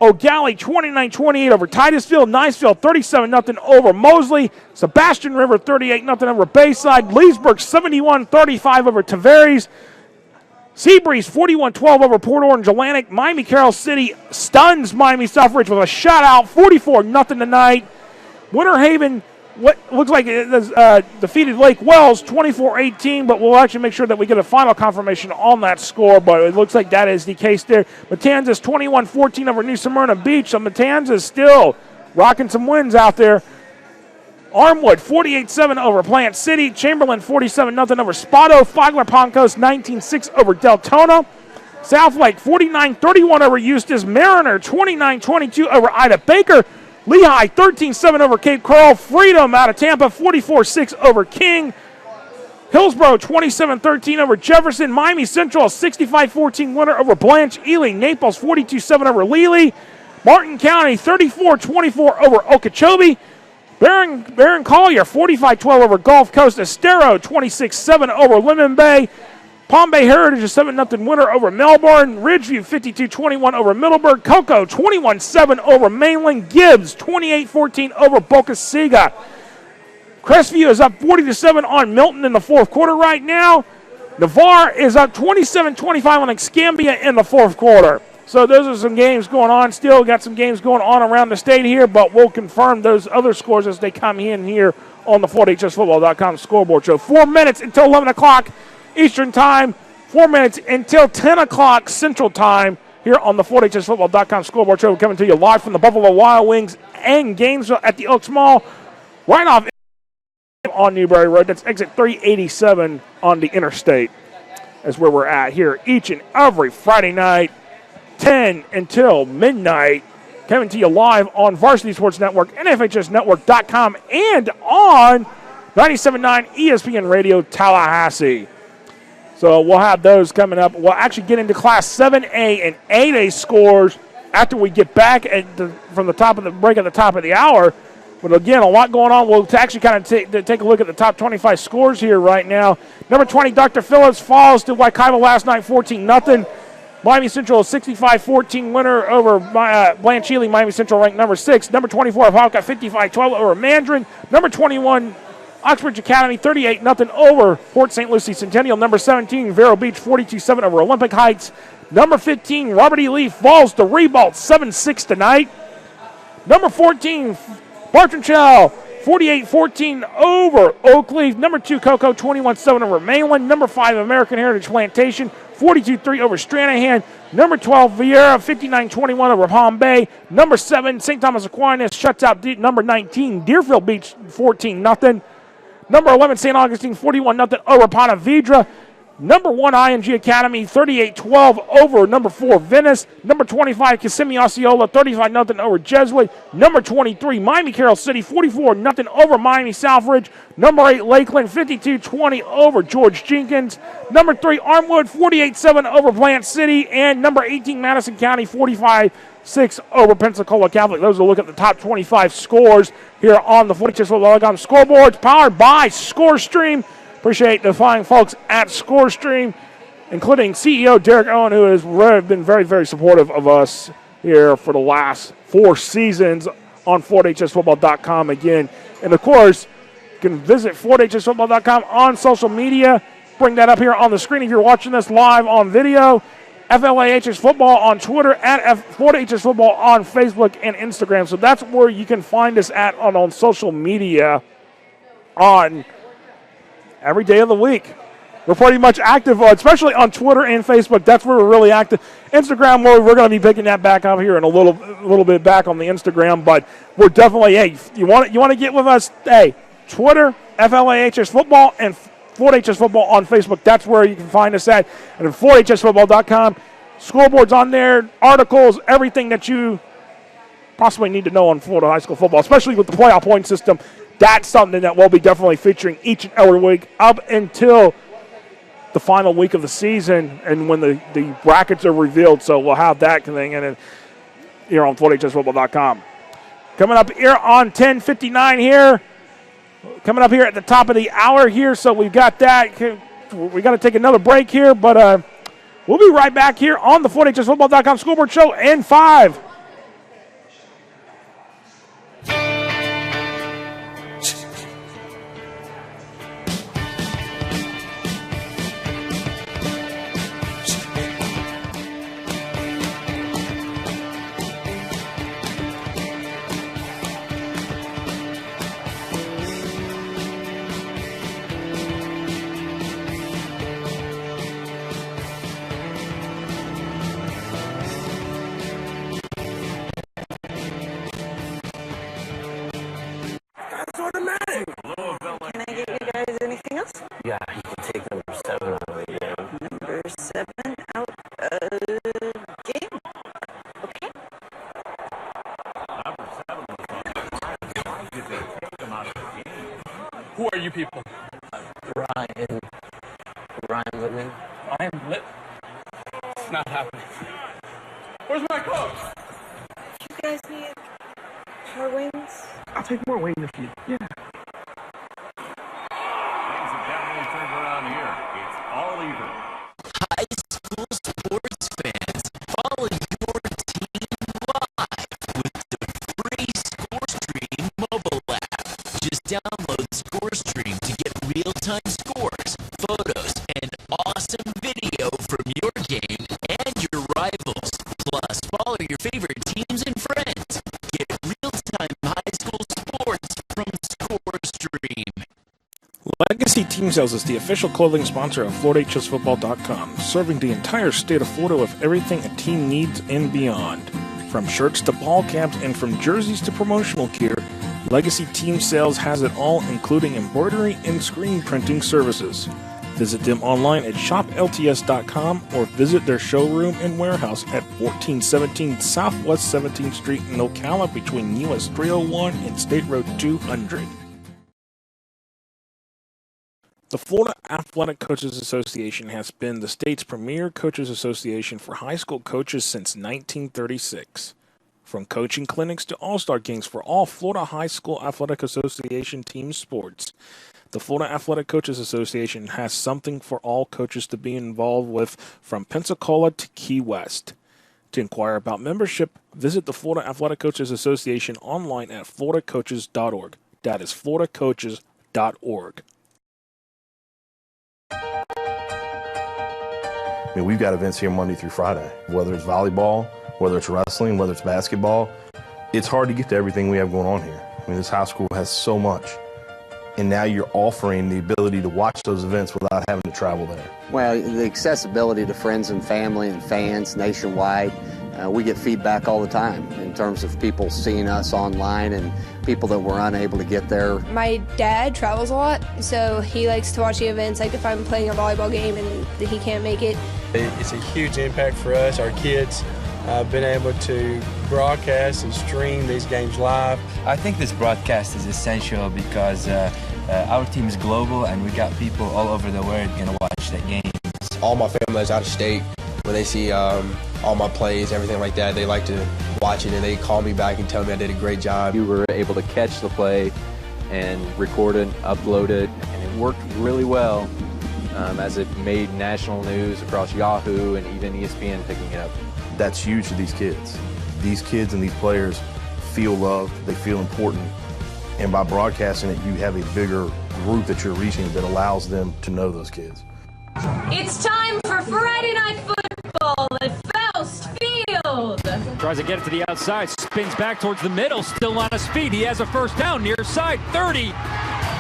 O'Galley 29-28 over Titusville. Niceville 37-0 over Mosley. Sebastian River 38-0 over Bayside. Leesburg 71-35 over Tavares. Seabreeze 41-12 over Port Orange Atlantic. Miami Carroll City stuns Miami Southridge with a shutout, 44-0 tonight. Winter Haven, what looks like it has defeated Lake Wells 24-18, but we'll actually make sure that we get a final confirmation on that score, but it looks like that is the case there. Matanzas 21-14 over New Smyrna Beach, so Matanzas still rocking some wins out there. Armwood 48-7 over Plant City. Chamberlain 47-0 over Spotto. Fogler Poncoast 19-6 over Deltona. Southlake 49-31 over Eustis. Mariner 29-22 over Ida Baker. Lehigh 13-7 over Cape Coral. Freedom out of Tampa 44-6 over King. Hillsborough 27-13 over Jefferson. Miami Central 65-14 winner over Blanche Ely. Naples 42-7 over Lely. Martin County 34-24 over Okeechobee. Barron Collier, 45-12 over Gulf Coast. Estero, 26-7 over Lemon Bay. Palm Bay Heritage, a 7-0 winner over Melbourne. Ridgeview, 52-21 over Middleburg. Cocoa, 21-7 over Mainland. Gibbs, 28-14 over Boca Chica. Crestview is up 40-7 on Milton in the fourth quarter right now. Navarre is up 27-25 on Escambia in the fourth quarter. So those are some games going on. Still got some games going on around the state here, but we'll confirm those other scores as they come in here on the FortHSFootball.com scoreboard show. 4 minutes until 11 o'clock Eastern Time. 4 minutes until 10 o'clock Central Time here on the FortHSFootball.com scoreboard show. We're coming to you live from the Buffalo Wild Wings and Gainesville at the Oaks Mall. Right off on Newberry Road. That's exit 387 on the interstate. That's where we're at here each and every Friday night. 10 until midnight, coming to you live on Varsity Sports Network and FHSNetwork.com and on 97.9 ESPN Radio Tallahassee. So we'll have those coming up. We'll actually get into Class 7A and 8A scores after we get back from the top of the break at the top of the hour. But again, a lot going on. We'll actually kind of take a look at the top 25 scores here right now. Number 20, Dr. Phillips falls to Waikiva last night, 14-0. Miami Central, 65-14 winner over Blanche Healy. Miami Central ranked number 6. Number 24, Hawkeye, 55-12 over Mandarin. Number 21, Oxbridge Academy, 38-0 over Port St. Lucie Centennial. Number 17, Vero Beach, 42-7 over Olympic Heights. Number 15, Robert E. Lee falls to Ribault, 7-6 tonight. Number 14, Bartonshell, 48-14 over Oakleaf. Number 2, Cocoa, 21-7 over Mainland. Number 5, American Heritage Plantation, 42-3 over Stranahan. Number 12, Vieira, 59-21 over Palm Bay. Number 7, St. Thomas Aquinas shuts out number 19, Deerfield Beach, 14-0. Number 11, St. Augustine, 41-0 over Ponte Vedra. Number 1, IMG Academy, 38-12 over number 4, Venice. Number 25, Kissimmee Osceola, 35-0 over Jesuit. Number 23, Miami Carroll City, 44-0 over Miami Southridge. Number 8, Lakeland, 52-20 over George Jenkins. Number 3, Armwood, 48-7 over Plant City. And number 18, Madison County, 45-6 over Pensacola Catholic. Those are a look at the top 25 scores here on the FortHSFootball.com scoreboards, powered by ScoreStream. Appreciate the fine folks at ScoreStream, including CEO Derek Owen, who has been very, very supportive of us here for the last 4 seasons on FortHSFootball.com again. And, of course, you can visit FortHSFootball.com on social media. Bring that up here on the screen if you're watching this live on video. FLAHS Football on Twitter, at FortHS Football on Facebook and Instagram. So that's where you can find us at on social media on every day of the week. We're pretty much active, especially on Twitter and Facebook. That's where we're really active. Instagram, we're going to be picking that back up here in a little bit back on the Instagram. But we're definitely, hey, you want to get with us? Hey, Twitter, FLAHS Football, and FortHS Football on Facebook. That's where you can find us at. And at FortHSFootball.com, scoreboards on there, articles, everything that you possibly need to know on Florida high school football, especially with the playoff point system. That's something that we'll be definitely featuring each and every week up until the final week of the season and when the brackets are revealed. So we'll have that thing in it here on FortHSFootball.com. Coming up here on 10:59 here. Coming up here at the top of the hour here. So we've got that. We got to take another break here, but we'll be right back here on the FortHSFootball.com scoreboard show in 5. Yeah, you can take number 7 out of the game. Number 7 out of game. Okay. Number 7 was why did they take them out of the game? Who are you people? Ryan Littman. Ryan Littman? It's not happening. Where's my coach? You guys need more wings? I'm take more weight in the feet. Yeah. Things have definitely turned around here. It's all even. High school sports fans, follow your team live with the free ScoreStream mobile app. Just download ScoreStream to get real-time scores, photos, and awesome video from your game and your rivals. Plus, follow your favorite teams and friends. Get real-time high school sports from ScoreStream. Legacy Team Sales is the official clothing sponsor of FloorHSFootball.com, serving the entire state of Florida with everything a team needs and beyond. From shirts to ball caps and from jerseys to promotional gear, Legacy Team Sales has it all, including embroidery and screen printing services. Visit them online at shoplts.com or visit their showroom and warehouse at 1417 Southwest 17th Street in Ocala between US 301 and State Road 200. The Florida Athletic Coaches Association has been the state's premier coaches association for high school coaches since 1936. From coaching clinics to all-star games for all Florida High School Athletic Association team sports, the Florida Athletic Coaches Association has something for all coaches to be involved with from Pensacola to Key West. To inquire about membership, visit the Florida Athletic Coaches Association online at floridacoaches.org. That is floridacoaches.org. I mean, we've got events here Monday through Friday, whether it's volleyball, whether it's wrestling, whether it's basketball. It's hard to get to everything we have going on here. I mean, this high school has so much. And now you're offering the ability to watch those events without having to travel there. Well, the accessibility to friends and family and fans nationwide, we get feedback all the time in terms of people seeing us online and people that were unable to get there. My dad travels a lot, so he likes to watch the events, like if I'm playing a volleyball game and he can't make it. It's a huge impact for us, our kids. Been able to broadcast and stream these games live. I think this broadcast is essential because our team is global and we got people all over the world going to watch the games. All my family is out of state. When they see all my plays, everything like that, they like to watch it and they call me back and tell me I did a great job. You were able to catch the play and record it, upload it, and it worked really well as it made national news across Yahoo and even ESPN picking it up. That's huge to these kids. These kids and these players feel loved, they feel important, and by broadcasting it, you have a bigger group that you're reaching that allows them to know those kids. It's time for Friday Night Football at Faust Field. Tries to get it to the outside, spins back towards the middle, still on his feet. He has a first down near side, 30,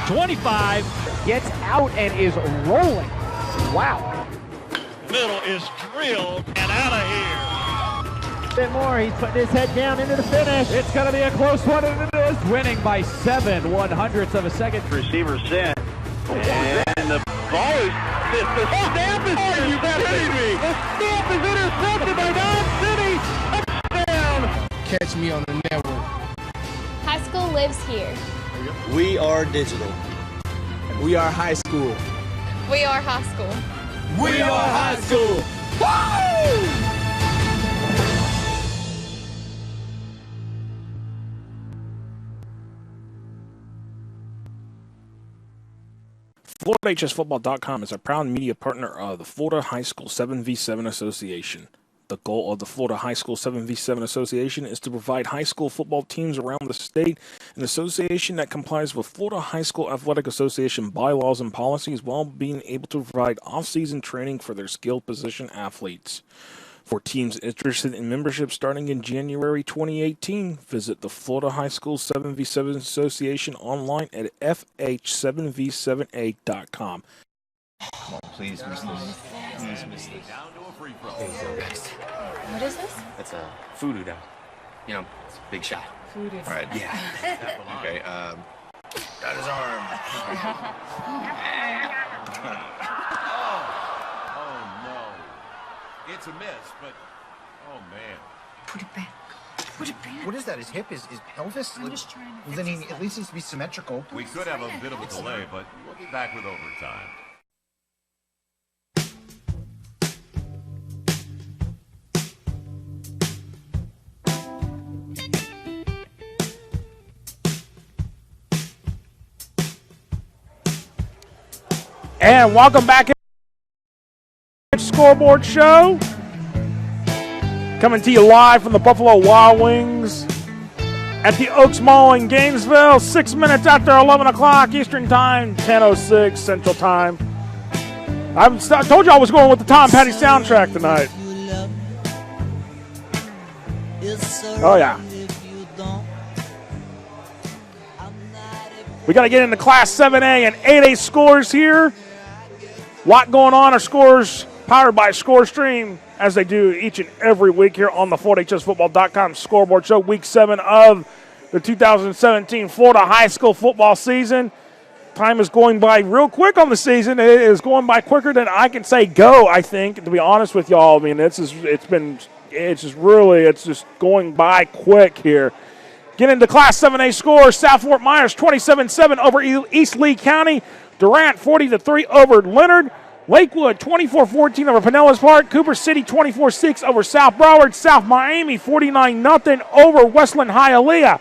25. Gets out and is rolling. Wow. Middle is drilled and out of here. A bit more. He's putting his head down into the finish. It's going to be a close one, and it is. Winning by 7/100ths of a second. Receiver set. And the ball is the snap is are you kidding me? The snap is intercepted by Don City. Touchdown. Catch me on the network. High school lives here. We are digital. We are high school. We are high school. We are high school. Woo! FloorHSFootball.com is a proud media partner of the Florida High School 7v7 Association. The goal of the Florida High School 7v7 Association is to provide high school football teams around the state an association that complies with Florida High School Athletic Association bylaws and policies while being able to provide off-season training for their skilled position athletes. For teams interested in membership starting in January 2018, visit the Florida High School 7v7 Association online at FH7v7A.com. Come on, please miss this. Please miss this. Down to a free throw. There you go, guys. What is this? That's a voodoo doll. You know, it's a big shot. Voodoo. All right. Yeah. Okay. Got his arm. Oh, no. It's a miss, but, oh, man. Put it back. Put it back. What is that? His hip? His pelvis? I'm just trying to Well, then he at least needs to be symmetrical. We could have a bit of a delay, but we'll be back with overtime. And welcome back to the Scoreboard Show. Coming to you live from the Buffalo Wild Wings at the Oaks Mall in Gainesville. 6 minutes after 11 o'clock Eastern Time, 10:06 Central Time. I told you I was going with the Tom Petty soundtrack tonight. Oh, yeah. We got to get into Class 7A and 8A scores here. Lot going on. Our scores powered by ScoreStream, as they do each and every week here on the FHSFootball.com Scoreboard Show. Week 7 of the 2017 Florida high school football season. Time is going by real quick on the season. It is going by quicker than I can say go, I think, to be honest with y'all. I mean, it's just going by quick here. Get into Class 7A scores. South Fort Myers 27-7 over East Lee County. Durant 40-3 over Leonard. Lakewood 24-14 over Pinellas Park. Cooper City 24-6 over South Broward. South Miami 49-0 over Westland Hialeah.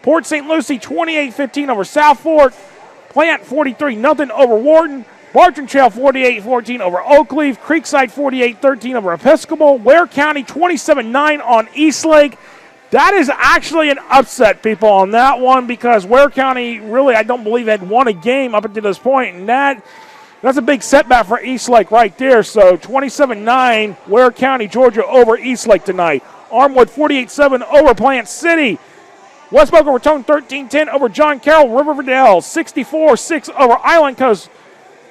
Port St. Lucie 28-15 over South Fork. Plant 43-0 over Wharton. Barton Trail 48-14 over Oakleaf. Creekside 48-13 over Episcopal. Ware County 27-9 on Eastlake. That is actually an upset, people, on that one, because Ware County really, I don't believe, had won a game up until this point, and that's a big setback for Eastlake right there. So 27-9, Ware County, Georgia, over Eastlake tonight. Armwood 48-7 over Plant City. West Boca Raton 13-10 over John Carroll. Riverdale 64-6 over Island Coast.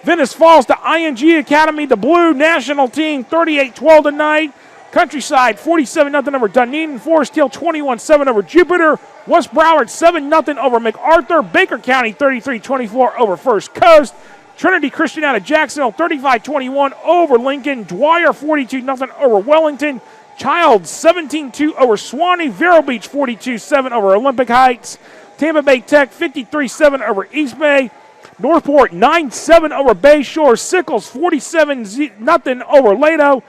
Venice Falls to ING Academy, the Blue National Team 38-12 tonight. Countryside 47-0 over Dunedin. Forest Hill 21-7 over Jupiter. West Broward 7-0 over MacArthur. Baker County 33-24 over First Coast. Trinity Christian out of Jacksonville 35-21 over Lincoln. Dwyer 42-0 over Wellington. Childs 17-2 over Swanee. Vero Beach 42-7 over Olympic Heights. Tampa Bay Tech 53-7 over East Bay. Northport 9-7 over Bay Shore. Sickles 47-0 over Lato.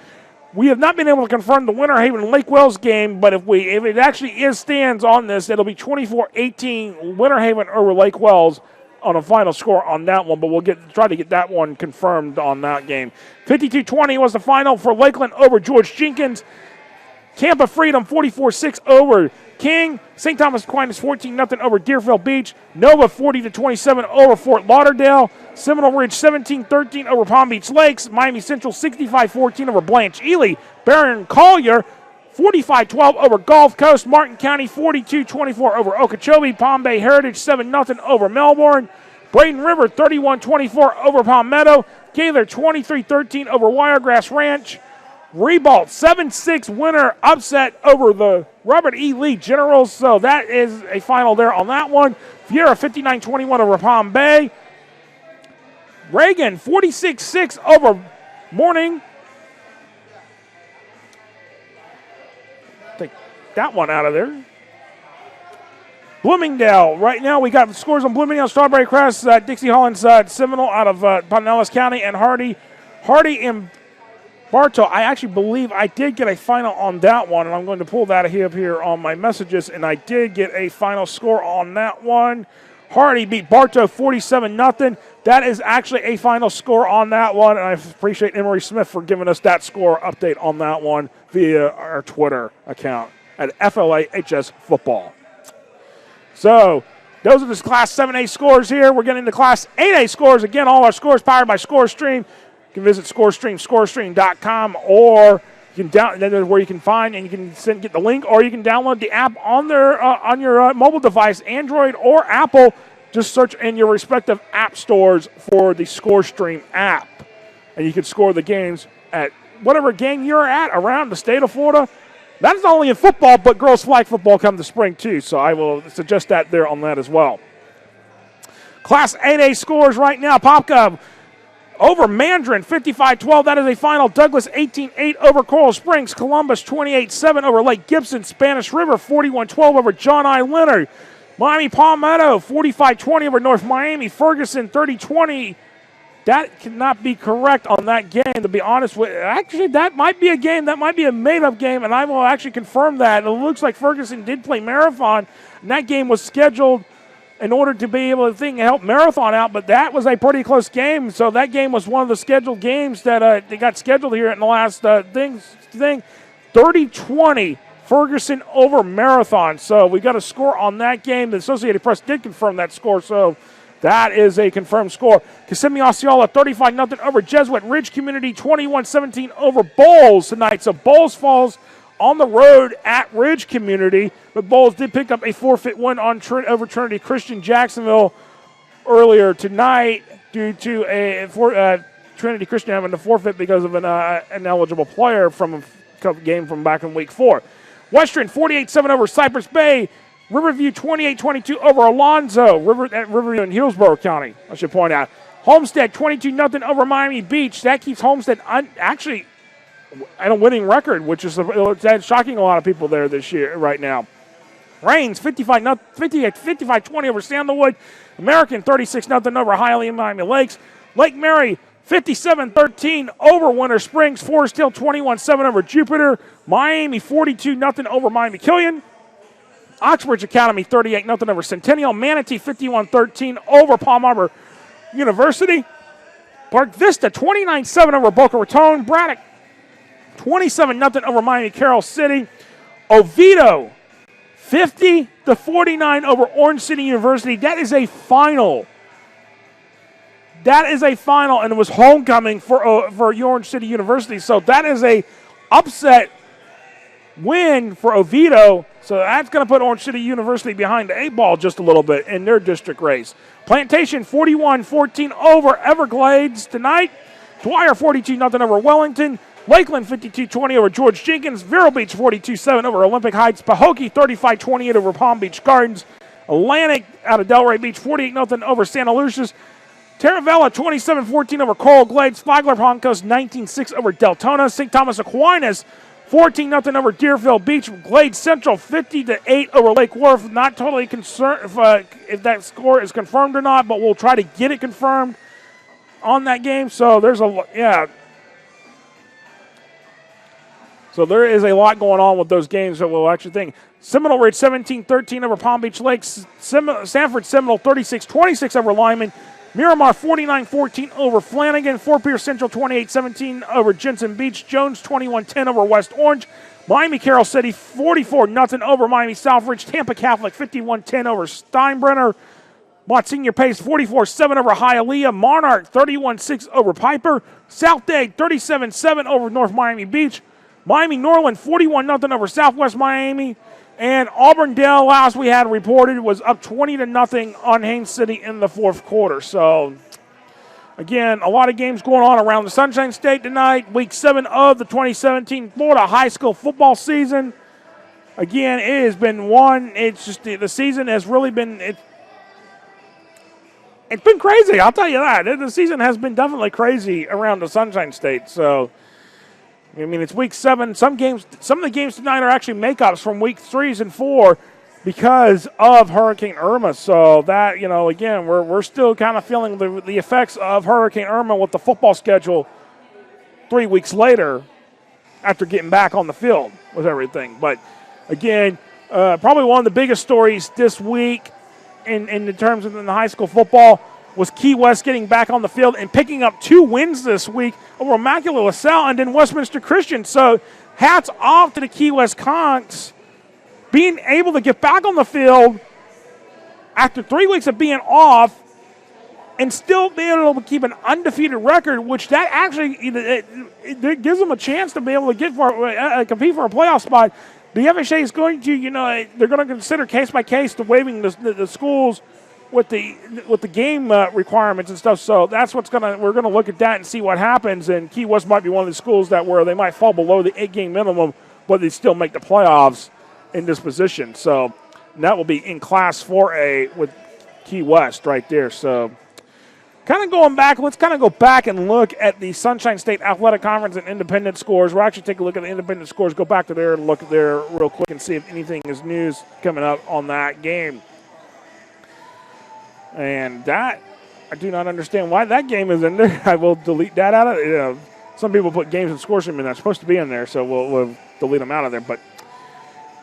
We have not been able to confirm the Winter Haven Lake Wells game, but if it actually stands on this, it'll be 24-18 Winter Haven over Lake Wells on a final score on that one, but we'll try to get that one confirmed on that game. 52-20 was the final for Lakeland over George Jenkins. Tampa Freedom 44-6 over King. St. Thomas Aquinas 14-0 over Deerfield Beach. Nova 40-27 over Fort Lauderdale. Seminole Ridge 17-13 over Palm Beach Lakes. Miami Central 65-14 over Blanche Ely. Barron Collier 45-12 over Gulf Coast. Martin County 42-24 over Okeechobee. Palm Bay Heritage 7-0 over Melbourne. Braden River 31-24 over Palmetto. Gaylor 23-13 over Wiregrass Ranch. Ribault 7-6 winner upset over the Robert E. Lee Generals. So that is a final there on that one. Viera 59-21 over Palm Bay. Reagan 46-6 over Morning. Take that one out of there. Bloomingdale, right now we got scores on Bloomingdale, Strawberry Crest, Dixie Hollins, Seminole out of Pinellas County, and Hardy and Bartow. I actually believe I did get a final on that one, and I'm going to pull that up here on my messages, and I did get a final score on that one. Hardy beat Bartow 47-0. That is actually a final score on that one, and I appreciate Emery Smith for giving us that score update on that one via our Twitter account at FLAHS Football. So those are the Class 7A scores here. We're getting into Class 8A scores. Again, all our scores powered by ScoreStream. You can visit ScoreStream.com, or you can where you can find and you can get the link, or you can download the app on your mobile device, Android or Apple. Just search in your respective app stores for the ScoreStream app, and you can score the games at whatever game you're at around the state of Florida. That is not only in football, but girls flag football come to spring too. So I will suggest that there on that as well. Class 8A scores right now. Popka over Mandarin, 55-12. That is a final. Douglas 18-8 over Coral Springs. Columbus 28-7 over Lake Gibson. Spanish River 41-12 over John I. Leonard. Miami Palmetto 45-20 over North Miami. Ferguson 30-20. That cannot be correct on that game, to be honest with you. Actually, that might be a game. That might be a made-up game, and I will actually confirm that. It looks like Ferguson did play Marathon, and that game was scheduled in order to be able to help Marathon out, but that was a pretty close game. So that game was one of the scheduled games that they got scheduled here in the last thing. 30-20, Ferguson over Marathon. So we got a score on that game. The Associated Press did confirm that score, so that is a confirmed score. Kissimmee Osceola 35-0 over Jesuit. Ridge Community 21-17 over Bowles tonight. So Bowles falls on the road at Ridge Community, but Bowles did pick up a forfeit win on over Trinity Christian Jacksonville earlier tonight due to Trinity Christian having to forfeit because of an ineligible player from a game from back in week 4. Western 48-7 over Cypress Bay. Riverview 28-22 over Alonzo. Riverview in Hillsborough County, I should point out. Homestead 22-0 over Miami Beach. That keeps Homestead actually at a winning record, which is that's shocking a lot of people there this year right now. Rains 55-20 over Sandalwood. American 36-0 over Hialeah and Miami Lakes. Lake Mary 57-13 over Winter Springs. Forest Hill 21-7 over Jupiter. Miami 42-0 over Miami Killian. Oxbridge Academy 38-0 over Centennial. Manatee 51-13 over Palm Harbor University. Park Vista 29-7 over Boca Raton. Braddock 27-0 over Miami Carroll City. Oviedo 50-49 over Orange City University. That is a final. And it was homecoming for Orange City University. So that is a upset win for Oviedo. So that's going to put Orange City University behind the 8-ball just a little bit in their district race. Plantation 41-14 over Everglades tonight. Dwyer 42-0 over Wellington. Lakeland 52-20 over George Jenkins. Vero Beach 42-7 over Olympic Heights. Pahokee 35-28 over Palm Beach Gardens. Atlantic out of Delray Beach 48-0 over Santa Lucia's. Taravella 27-14 over Coral Glades. Flagler Palm Coast 19-6 over Deltona. St. Thomas Aquinas 14-0 over Deerfield Beach. Glade Central 50-8 over Lake Worth. Not totally concerned if that score is confirmed or not, but we'll try to get it confirmed on that game. So there's So there is a lot going on with those games that we'll actually think. Seminole Ridge 17-13 over Palm Beach Lakes. Sanford Seminole 36-26 over Lyman. Miramar 49-14 over Flanagan. Fort Pierce Central 28-17 over Jensen Beach. Jones 21-10 over West Orange. Miami Carroll City 44-0 over Miami Southridge. Tampa Catholic 51-10 over Steinbrenner. Monsignor Pace 44-7 over Hialeah. Monarch 31-6 over Piper. South Dade 37-7 over North Miami Beach. Miami Norland 41-0 over Southwest Miami. And Auburndale, last we had reported, was up 20-0 on Haines City in the fourth quarter. So, again, a lot of games going on around the Sunshine State tonight. Week 7 of the 2017 Florida high school football season. Again, it has been one. It's just the season has really been it's been crazy. I'll tell you that. The season has been definitely crazy around the Sunshine State. So, I mean, it's week 7. Some of the games tonight are actually makeups from week 3s and 4 because of Hurricane Irma. So that, again, we're still kind of feeling the effects of Hurricane Irma with the football schedule 3 weeks later after getting back on the field with everything. But again, probably one of the biggest stories this week in terms of the high school football was Key West getting back on the field and picking up 2 wins this week over Immaculate LaSalle and then Westminster Christian. So hats off to the Key West Conks being able to get back on the field after 3 weeks of being off and still being able to keep an undefeated record, which that actually it gives them a chance to be able to compete for a playoff spot. The FHA is going to, they're going to consider case by case the waiving the schools with the game requirements and stuff. So that's we're going to look at that and see what happens. And Key West might be one of the schools where they might fall below the 8-game minimum, but they still make the playoffs in this position. So that will be in Class 4A with Key West right there. So kind of going back, let's kind of go back and look at the Sunshine State Athletic Conference and independent scores. We'll actually take a look at the independent scores, go back to there and look at there real quick and see if anything is news coming up on that game. And that, I do not understand why that game is in there. I will delete that out of it. Some people put games and scores in that's supposed to be in there, so we'll delete them out of there. But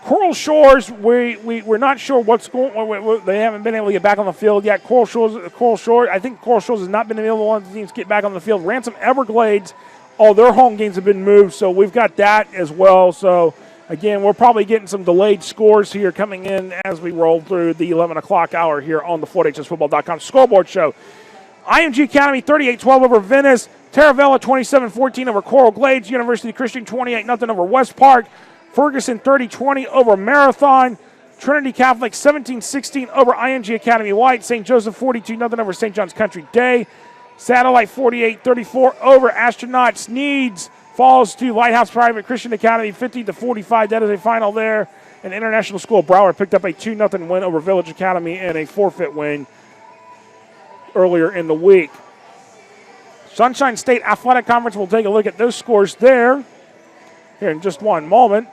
Coral Shores, we're not sure what's going on. They haven't been able to get back on the field yet. Coral Shores, I think Coral Shores has not been able to want the teams to get back on the field. Ransom Everglades, all their home games have been moved, so we've got that as well. So, again, we're probably getting some delayed scores here coming in as we roll through the 11 o'clock hour here on the FortHSFootball.com Scoreboard Show. IMG Academy 38-12 over Venice. Taravella 27-14 over Coral Glades. University Christian 28-0 over West Park. Ferguson 30-20 over Marathon. Trinity Catholic 17-16 over IMG Academy White. St. Joseph 42-0 over St. John's Country Day. Satellite 48-34 over Astronauts. Needs falls to Lighthouse Private Christian Academy 50-45. That is a final there. And International School Broward picked up a 2-0 win over Village Academy and a forfeit win earlier in the week. Sunshine State Athletic Conference, we'll take a look at those scores there here in just one moment.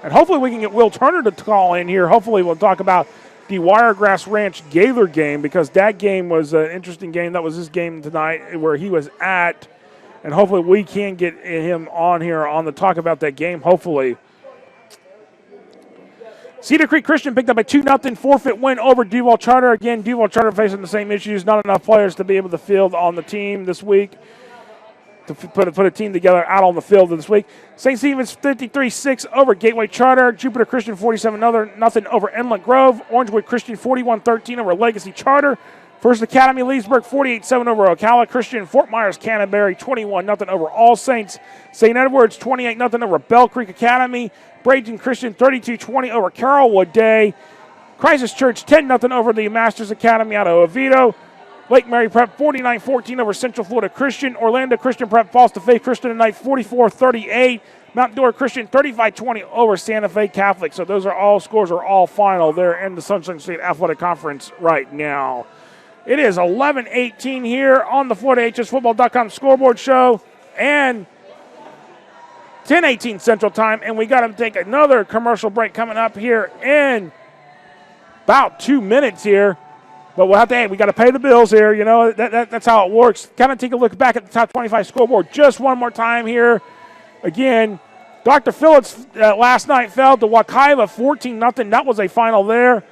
And hopefully we can get Will Turner to call in here. Hopefully we'll talk about the Wiregrass Ranch Gaylor game, because that game was an interesting game. That was his game tonight where he was at. And hopefully we can get him on here on the talk about that game, hopefully. Cedar Creek Christian picked up a 2-0 forfeit win over Duval Charter. Again, Duval Charter facing the same issues. Not enough players to be able to field on the team this week, to put a team together out on the field this week. St. Stephen's 53-6 over Gateway Charter. Jupiter Christian 47-0 over Inlet Grove. Orangewood Christian 41-13 over Legacy Charter. First Academy Leesburg 48-7 over Ocala Christian. Fort Myers Canterbury 21-0 over All Saints. St. Edwards 28-0 over Bell Creek Academy. Bradenton Christian 32-20 over Carrollwood Day. Crisis Church 10-0 over the Masters Academy out of Oviedo. Lake Mary Prep 49-14 over Central Florida Christian. Orlando Christian Prep falls to Faith Christian tonight 44-38. Mount Dora Christian 35-20 over Santa Fe Catholic. So those are all scores, are all final there in the Sunshine State Athletic Conference right now. It is 11:18 here on the FloridaHSFootball.com Scoreboard Show and 10:18 Central Time, and we got to take another commercial break coming up here in about 2 minutes here. But we'll have to, we got to pay the bills here. You know, that's how it works. Kind of take a look back at the top 25 scoreboard just one more time here. Again, Dr. Phillips last night fell to Wakaiva 14-0. That was a final there.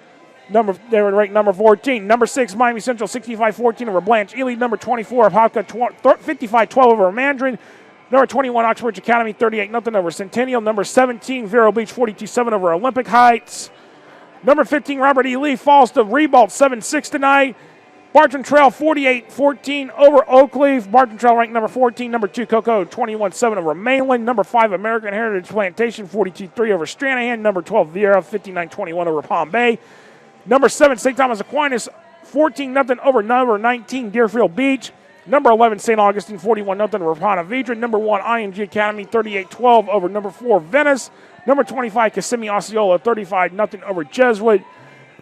They were ranked number 14. Number 6, Miami Central 65-14 over Blanche Ely. Number 24, Apopka 55-12 over Mandarin. Number 21, Oxbridge Academy 38-0 over Centennial. Number 17, Vero Beach 42-7 over Olympic Heights. Number 15, Robert E. Lee falls to Ribault 7-6 tonight. Barton Trail 48-14 over Oakleaf. Barton Trail ranked number 14. Number 2, Cocoa 21-7 over Mainland. Number 5, American Heritage Plantation 42-3 over Stranahan. Number 12, Vieira 59-21 over Palm Bay. Number 7, St. Thomas Aquinas 14-0 over number 19, Deerfield Beach. Number 11, St. Augustine 41-0 over Ponte Vedra. Number 1, IMG Academy 38-12 over number 4, Venice. Number 25, Kissimmee Osceola 35-0 over Jesuit.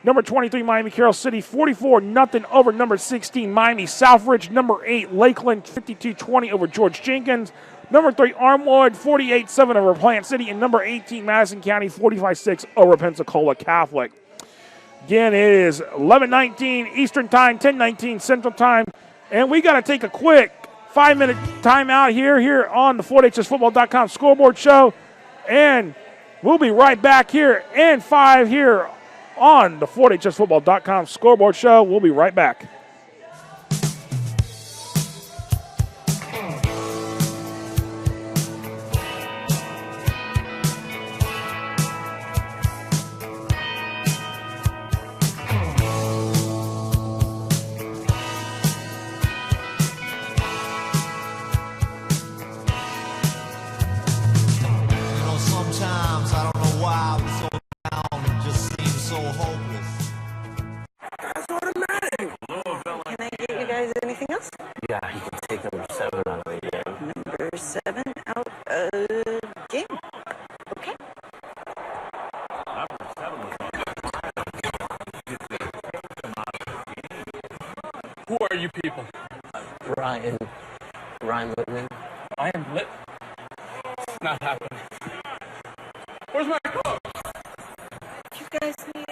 Number 23, Miami Carroll City 44-0 over number 16, Miami Southridge. Number 8, Lakeland 52-20 over George Jenkins. Number 3, Armwood 48-7 over Plant City. And number 18, Madison County 45-6 over Pensacola Catholic. Again, it is 11:19 Eastern Time, 10:19 Central Time. And we got to take a quick 5-minute timeout here on the FortHSFootball.com Scoreboard Show. And we'll be right back here in 5 here on the FortHSFootball.com Scoreboard Show. We'll be right back. Yeah, he can take number 7 out of the game. Number 7 out of game. Okay. Who are you people? Ryan Whitman. I am lit. It's not happening. Where's my coat? You guys need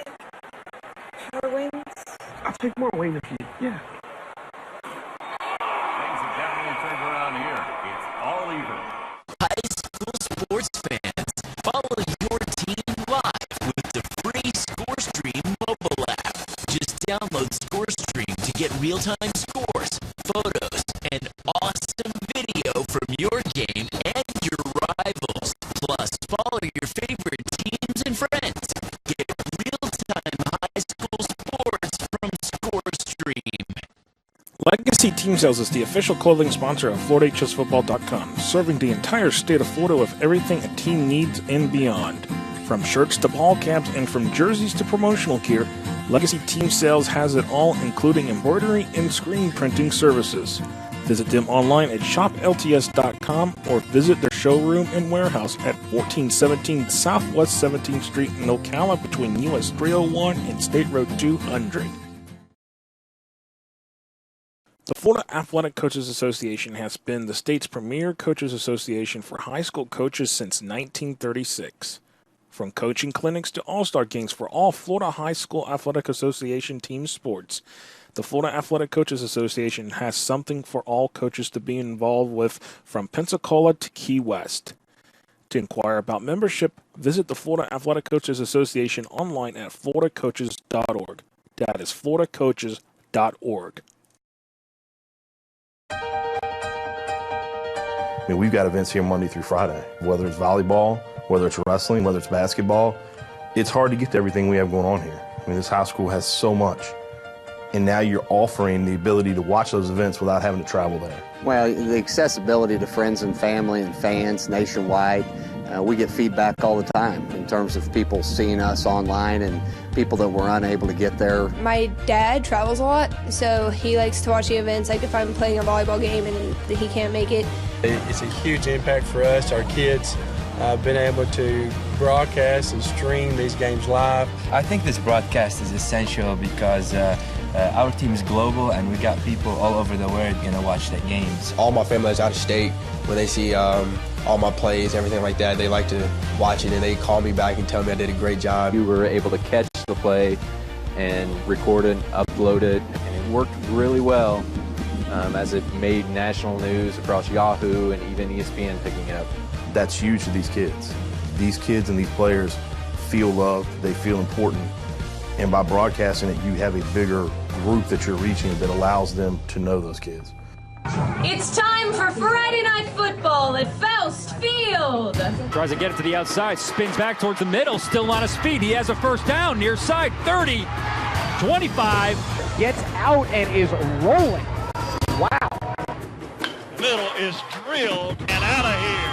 more wings? I'll take more wings if you. Yeah. Around here, it's all even. High school sports fans, follow Details is the official clothing sponsor of FloridaHSFootball.com, serving the entire state of Florida with everything a team needs and beyond. From shirts to ball caps and from jerseys to promotional gear, Legacy Team Sales has it all, including embroidery and screen printing services. Visit them online at shoplts.com or visit their showroom and warehouse at 1417 Southwest 17th Street in Ocala between US 301 and State Road 200. The Florida Athletic Coaches Association has been the state's premier coaches association for high school coaches since 1936. From coaching clinics to all-star games for all Florida High School Athletic Association team sports, the Florida Athletic Coaches Association has something for all coaches to be involved with from Pensacola to Key West. To inquire about membership, visit the Florida Athletic Coaches Association online at floridacoaches.org. That is floridacoaches.org. I mean, we've got events here Monday through Friday, whether it's volleyball, whether it's wrestling, whether it's basketball. It's hard to get to everything we have going on here. I mean, this high school has so much. And now you're offering the ability to watch those events without having to travel there. Well, the accessibility to friends and family and fans nationwide, we get feedback all the time in terms of people seeing us online and people that were unable to get there. My dad travels a lot, so he likes to watch the events. Like if I'm playing a volleyball game and he can't make it. It's a huge impact for us, our kids, been able to broadcast and stream these games live. I think this broadcast is essential because our team is global and we got people all over the world going to watch the games. All my family is out of state. When they see all my plays, everything like that, they like to watch it and they call me back and tell me I did a great job. You were able to catch the play and record it, upload it, and it worked really well as it made national news across Yahoo and even ESPN picking it up. That's huge to these kids. These kids and these players feel loved, they feel important, and by broadcasting it, you have a bigger group that you're reaching that allows them to know those kids. It's time for Friday Night Football at Faust Field. Tries to get it to the outside, spins back towards the middle, still on his feet. He has a first down, near side, 30, 25. Gets out and is rolling. Wow. Middle is drilled and out of here.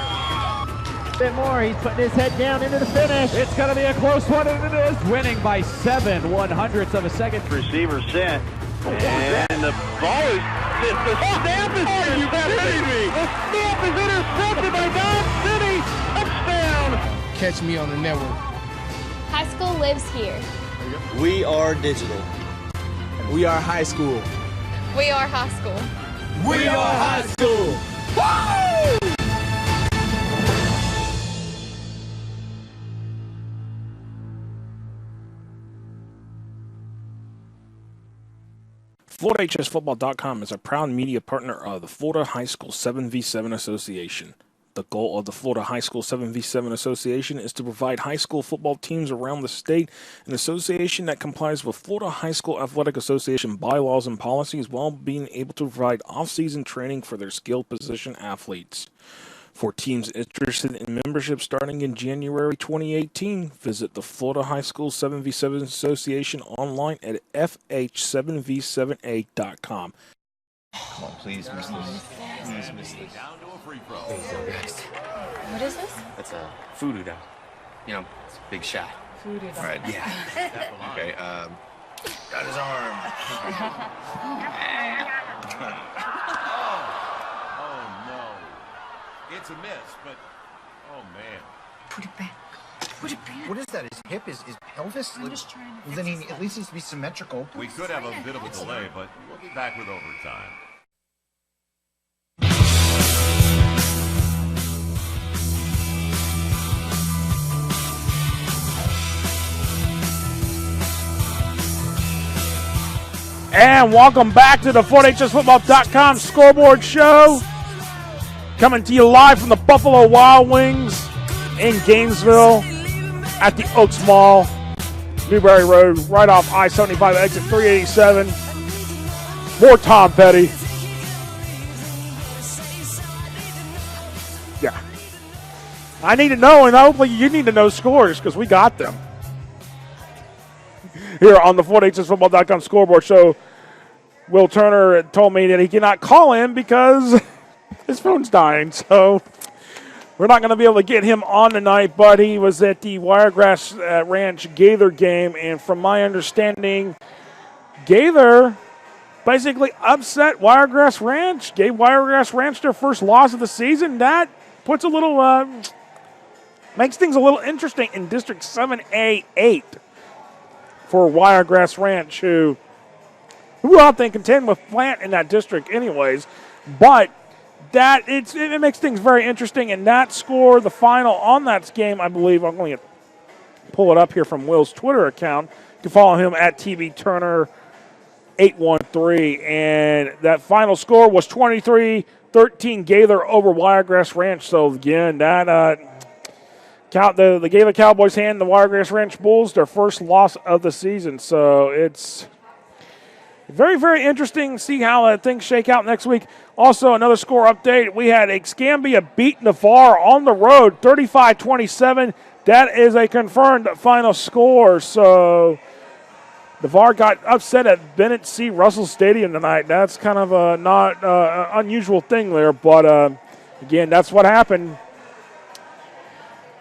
A bit more, he's putting his head down into the finish. It's going to be a close one, and it is. Winning by 7/100ths of a second. Receiver set. And the ball is the snap is are you kidding me? The snap is intercepted by Dodge City. Touchdown. Catch me on the network. High school lives here. We are digital. We are high school. We are high school. We are high school. Woo! FloridaHSFootball.com is a proud media partner of the Florida High School 7v7 Association. The goal of the Florida High School 7v7 Association is to provide high school football teams around the state an association that complies with Florida High School Athletic Association bylaws and policies while being able to provide off-season training for their skilled position athletes. For teams interested in membership starting in January 2018, visit the Florida High School 7v7 Association online at FH7v7A.com. Come on, please miss this. Please miss this. Down to a free throw. What is this? That's a voodoo doll. You know, it's a big shot. Voodoo doll. All right. Yeah. Okay. Got his arm. Oh, no. It's a miss, but, oh, man. Put it back. Put it back. What is that? His hip? His pelvis? I'm just trying to Well, then he at least needs to be symmetrical. We could have a bit of a delay, but we'll be back with overtime. And welcome back to the FortHSFootball.com Scoreboard Show. Coming to you live from the Buffalo Wild Wings in Gainesville at the Oaks Mall, Newberry Road, right off I-75, exit 387. More Tom Petty. Yeah. I need to know, and hopefully you need to know scores because we got them. Here on the FortHSFootball.com Scoreboard Show, Will Turner told me that he cannot call in because his phone's dying. So we're not going to be able to get him on tonight, but he was at the Wiregrass Ranch Gaither game, and from my understanding, Gaither basically upset Wiregrass Ranch, gave Wiregrass Ranch their first loss of the season. That puts a little, makes things a little interesting in District 7A8 for Wiregrass Ranch, who I think contend with Plant in that district anyways, but that it makes things very interesting. And that score, the final on that game, I believe, I'm going to pull it up here from Will's Twitter account. You can follow him at TB Turner 813, and that final score was 23-13 Gaither over Wiregrass Ranch. So again, that the Gaither Cowboys hand the Wiregrass Ranch Bulls their first loss of the season. So it's very, very interesting to see how things shake out next week. Also, another score update. We had Escambia beat Navarre on the road, 35-27. That is a confirmed final score. So Navarre got upset at Bennett C. Russell Stadium tonight. That's kind of a not unusual thing there, but again, that's what happened.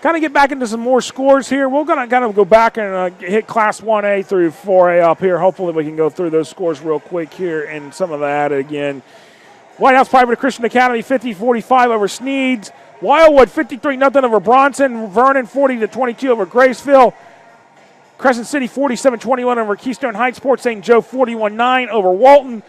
Kind of get back into some more scores here. We're going to kind of go back and hit Class 1A through 4A up here. Hopefully we can go through those scores real quick here and some of that again. White House Private Christian Academy 50-45 over Sneeds. Wildwood 53-0 over Bronson. Vernon 40-22 over Graceville. Crescent City 47-21 over Keystone Heights. Port St. Joe 41-9 over Walton.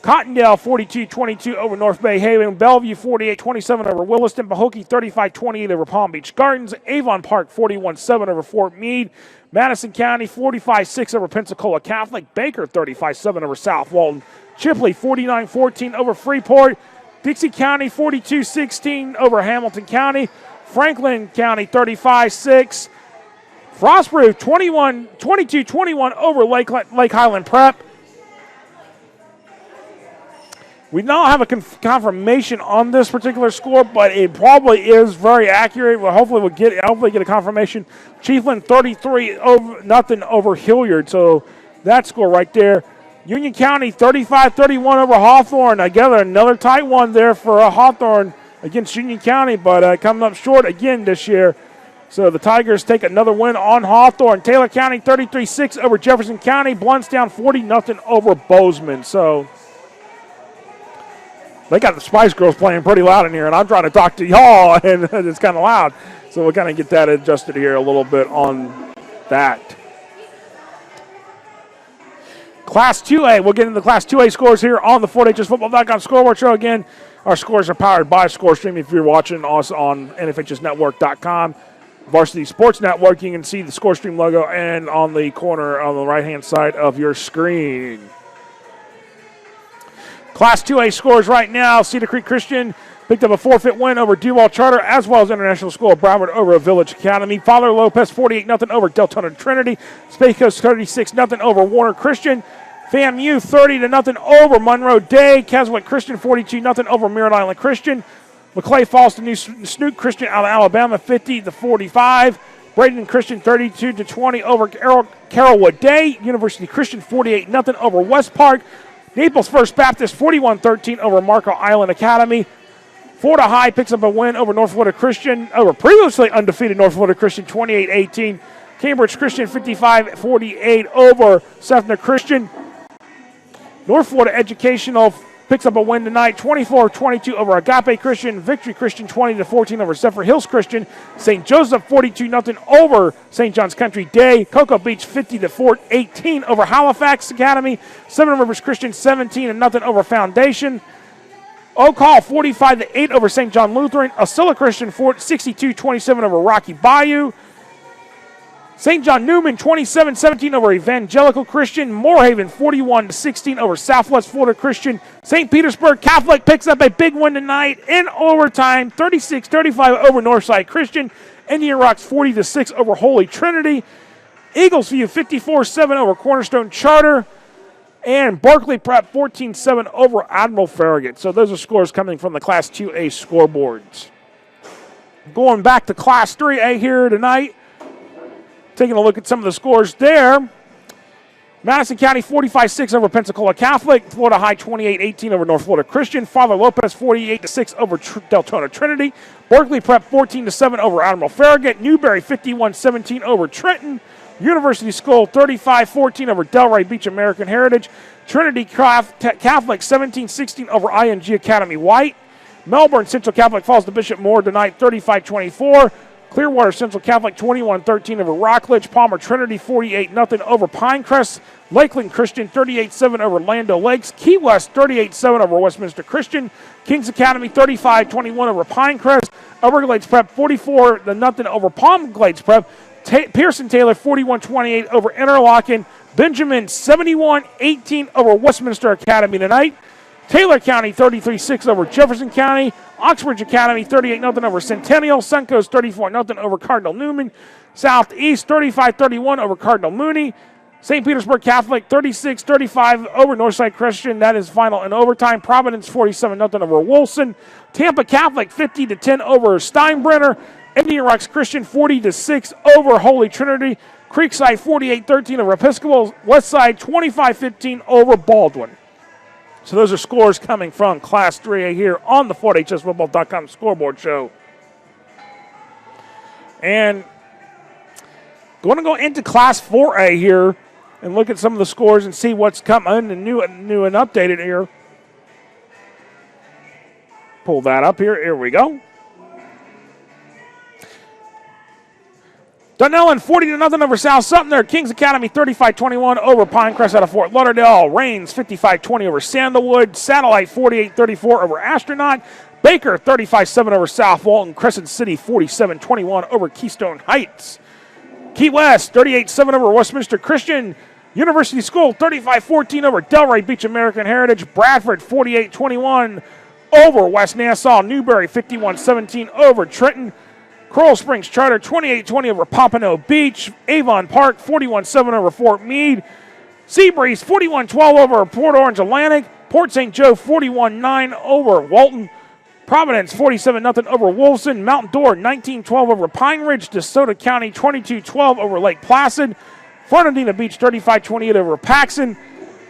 Cottondale 42-22 over North Bay Haven. Bellevue 48-27 over Williston. Pahokee 35-28 over Palm Beach Gardens. Avon Park 41-7 over Fort Meade. Madison County 45-6 over Pensacola Catholic. Baker 35-7 over South Walton. Chipley 49-14 over Freeport. Dixie County 42-16 over Hamilton County. Franklin County 35-6. Frostproof 22-21 over Lake Highland Prep. We don't have a confirmation on this particular score, but it probably is very accurate. Well, hopefully we'll get a confirmation. Chiefland 33-0 over Hilliard. So that score right there. Union County 35-31 over Hawthorne. Together another tight one there for Hawthorne against Union County, but coming up short again this year. So the Tigers take another win on Hawthorne. Taylor County 33-6 over Jefferson County. Bluntstown 40-0 over Bozeman. So they got the Spice Girls playing pretty loud in here, and I'm trying to talk to y'all, and it's kind of loud. So we'll kind of get that adjusted here a little bit on that. Class 2A, we'll get into the Class 2A scores here on the FortHSFootball.com Scoreboard Show. Again, our scores are powered by ScoreStream. If you're watching us on NFHSNetwork.com, Varsity Sports Network, you can see the ScoreStream logo and on the corner on the right-hand side of your screen. Class 2A scores right now. Cedar Creek Christian picked up a forfeit win over Duval Charter, as well as International School of Broward over Village Academy. Father Lopez 48-0 over Deltona Trinity. Space Coast 36-0 over Warner Christian. FAMU 30-0 over Monroe Day. Keswick Christian 42-0 over Merritt Island Christian. McClay Falls to New Snook Christian out of Alabama 50-45. Braden Christian 32-20 over Carrollwood Day. University Christian 48-0 over West Park. Naples First Baptist 41-13 over Marco Island Academy. Florida High picks up a win over North Florida Christian, over previously undefeated North Florida Christian 28-18. Cambridge Christian 55-48 over Sefner Christian. North Florida Educational picks up a win tonight, 24-22 over Agape Christian. Victory Christian 20-14 over Zephyr Hills Christian. St. Joseph 42-0 over St. John's Country Day. Cocoa Beach 50-18 over Halifax Academy. Seven Rivers Christian 17-0 over Foundation. Oak Hall 45-8 over St. John Lutheran. Osceola Christian 62-27 over Rocky Bayou. St. John Newman 27-17 over Evangelical Christian. Moorhaven 41-16 over Southwest Florida Christian. St. Petersburg Catholic picks up a big win tonight in overtime, 36-35 over Northside Christian. Indian Rocks 40-6 over Holy Trinity. Eagles View 54-7 over Cornerstone Charter. And Berkeley Prep 14-7 over Admiral Farragut. So those are scores coming from the Class 2A scoreboards. Going back to Class 3A here tonight. Taking a look at some of the scores there. Madison County 45-6 over Pensacola Catholic. Florida High 28-18 over North Florida Christian. Father Lopez 48-6 over Deltona Trinity. Berkeley Prep 14-7 over Admiral Farragut. Newberry 51-17 over Trenton. University School 35-14 over Delray Beach American Heritage. Trinity Catholic 17-16 over ING Academy White. Melbourne Central Catholic falls to Bishop Moore tonight 35-24. Clearwater Central Catholic 21-13 over Rockledge. Palmer Trinity 48-0 over Pinecrest. Lakeland Christian 38-7 over Lando Lakes. Key West 38-7 over Westminster Christian. Kings Academy 35-21 over Pinecrest. Everglades Prep 44-0 over Palm Glades Prep. Pearson Taylor 41-28 over Interlochen. Benjamin 71-18 over Westminster Academy tonight. Taylor County 33-6 over Jefferson County. Oxbridge Academy 38-0 over Centennial. Suncoast 34-0 over Cardinal Newman. Southeast 35-31 over Cardinal Mooney. St. Petersburg Catholic 36-35 over Northside Christian. That is final in overtime. Providence 47-0 over Wilson. Tampa Catholic 50-10 over Steinbrenner. Indian Rocks Christian 40-6 over Holy Trinity. Creekside 48-13 over Episcopal. Westside 25-15 over Baldwin. So those are scores coming from Class 3A here on the FortHSFootball.com Scoreboard Show. And going to go into Class 4A here and look at some of the scores and see what's coming and new and updated here. Pull that up here. Here we go. Dunellen 40-0 over South Sumter. Kings Academy 35-21 over Pinecrest out of Fort Lauderdale. Rains 55-20 over Sandalwood. Satellite 48-34 over Astronaut. Baker 35-7 over South Walton. Crescent City 47-21 over Keystone Heights. Key West 38-7 over Westminster Christian. University School 35-14 over Delray Beach American Heritage. Bradford 48-21 over West Nassau. Newberry 51-17 over Trenton. Coral Springs Charter 28-20 over Pompano Beach. Avon Park 41-7 over Fort Meade. Seabreeze 41-12 over Port Orange Atlantic. Port St. Joe 41-9 over Walton. Providence 47-0 over Wolfson. Mountain Door 19-12 over Pine Ridge. DeSoto County 22-12 over Lake Placid. Fernandina Beach 35-28 over Paxson.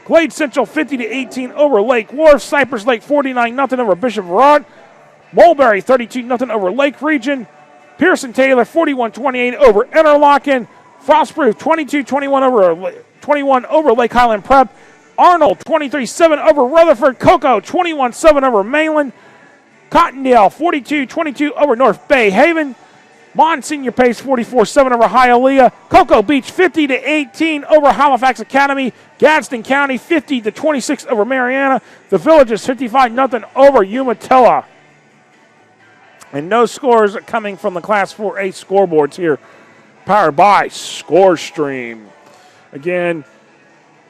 Glade Central 50-18 over Lake Wharf. Cypress Lake 49-0 over Bishop Verrett. Mulberry 32-0 over Lake Region. Pearson Taylor 41-28 over Interlochen. Frostproof 22-21 over Lake Highland Prep. Arnold 23-7 over Rutherford. Cocoa 21-7 over Mainland. Cottondale 42-22 over North Bay Haven. Monsignor Pace 44-7 over Hialeah. Cocoa Beach 50-18 over Halifax Academy. Gadsden County 50-26 over Mariana. The Villages 55-0 over Umatilla. And no scores coming from the Class 4A scoreboards here, powered by ScoreStream. Again,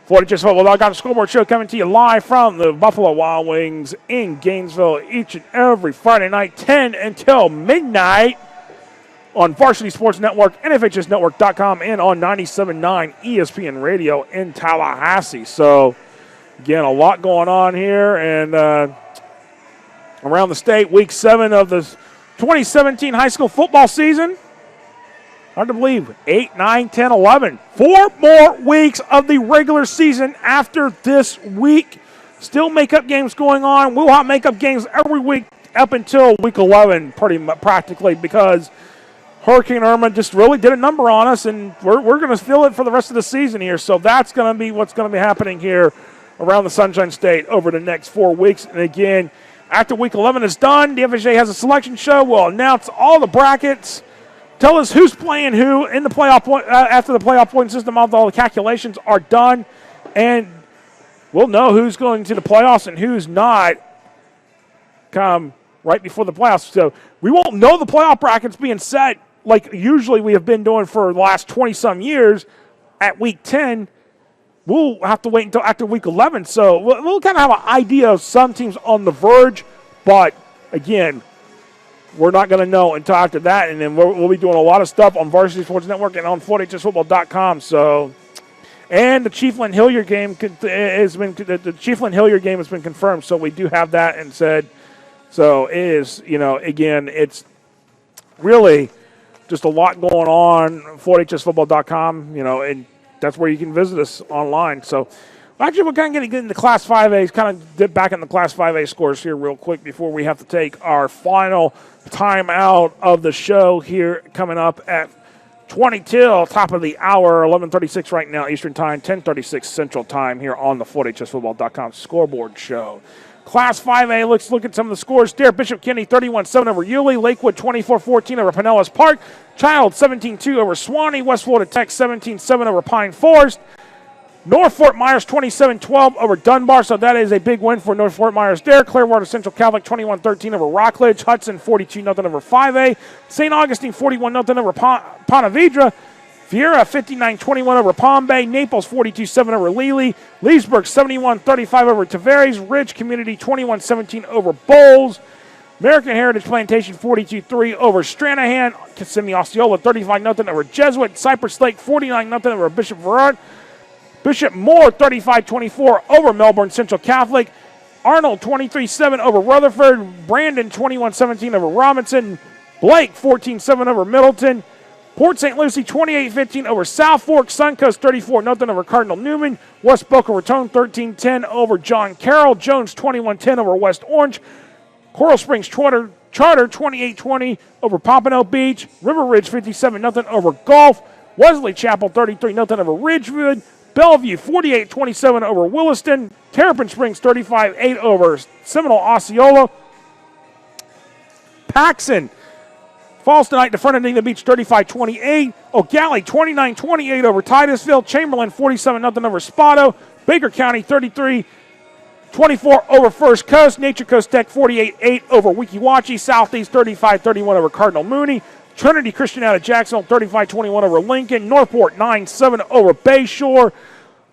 FortHSFootball.com Scoreboard Show coming to you live from the Buffalo Wild Wings in Gainesville each and every Friday night, 10 until midnight on Varsity Sports Network and FHSNetwork.com and on 97.9 ESPN Radio in Tallahassee. So, again, a lot going on here and around the state, week 7 of the 2017 high school football season. Hard to believe. 8, 9, 10, 11. 4 more weeks of the regular season after this week. Still makeup games going on. We'll have makeup games every week up until week 11, practically, because Hurricane Irma just really did a number on us, and we're going to feel it for the rest of the season here. So that's going to be what's going to be happening here around the Sunshine State over the next 4 weeks. And again, after week 11 is done, the FHA has a selection show. We'll announce all the brackets, tell us who's playing who in the playoff point, after the playoff point system. All the calculations are done, and we'll know who's going to the playoffs and who's not come right before the playoffs. So we won't know the playoff brackets being set like usually we have been doing for the last 20-some years at week 10. We'll have to wait until after week 11. So we'll kind of have an idea of some teams on the verge. But, again, we're not going to know until after that. And then we'll be doing a lot of stuff on Varsity Sports Network and on FortHSFootball.com. So, and the Chiefland Hilliard game has been confirmed. So we do have that and said. So it is, again, it's really just a lot going on. FortHSFootball.com, and that's where you can visit us online. So, actually, we're kind of getting into Class 5A. Kind of dip back in the Class 5A scores here real quick before we have to take our final timeout of the show here coming up at 22, top of the hour, 11:36 right now Eastern Time, 10:36 Central Time here on the FHSFootball.com Scoreboard Show. Class 5A, let's look at some of the scores there. Bishop Kenny 31-7 over Yulee. Lakewood 24-14 over Pinellas Park. Child 17-2 over Swanee. West Florida Tech 17-7 over Pine Forest. North Fort Myers 27-12 over Dunbar, so that is a big win for North Fort Myers there. Clearwater Central Catholic 21-13 over Rockledge. Hudson 42-0 over 5A. St. Augustine 41-0 over Ponte Vedra. Viera 59-21 over Palm Bay. Naples 42-7 over Lely. Leesburg 71-35 over Tavares. Ridge Community 21-17 over Bowles. American Heritage Plantation 42-3 over Stranahan. Kissimmee Osceola 35-0 over Jesuit. Cypress Lake 49-0 over Bishop Verard. Bishop Moore 35-24 over Melbourne Central Catholic. Arnold 23-7 over Rutherford. Brandon 21-17 over Robinson. Blake 14-7 over Middleton. Port St. Lucie 28-15 over South Fork. Suncoast 34-0 over Cardinal Newman. West Boca Raton 13-10 over John Carroll. Jones 21-10 over West Orange. Coral Springs Charter 28-20 over Pompano Beach. River Ridge 57-0 over Gulf. Wesley Chapel 33-0 over Ridgewood. Bellevue 48-27 over Williston. Terrapin Springs 35-8 over Seminole Osceola. Paxson falls tonight to Fernandina Beach 35-28. O'Galley 29-28 over Titusville. Chamberlain 47-0 over Spotto. Baker County 33-24 over First Coast. Nature Coast Tech 48-8 over Weeki Wachee. Southeast 35-31 over Cardinal Mooney. Trinity Christian out of Jacksonville 35-21 over Lincoln. Northport 9-7 over Bayshore.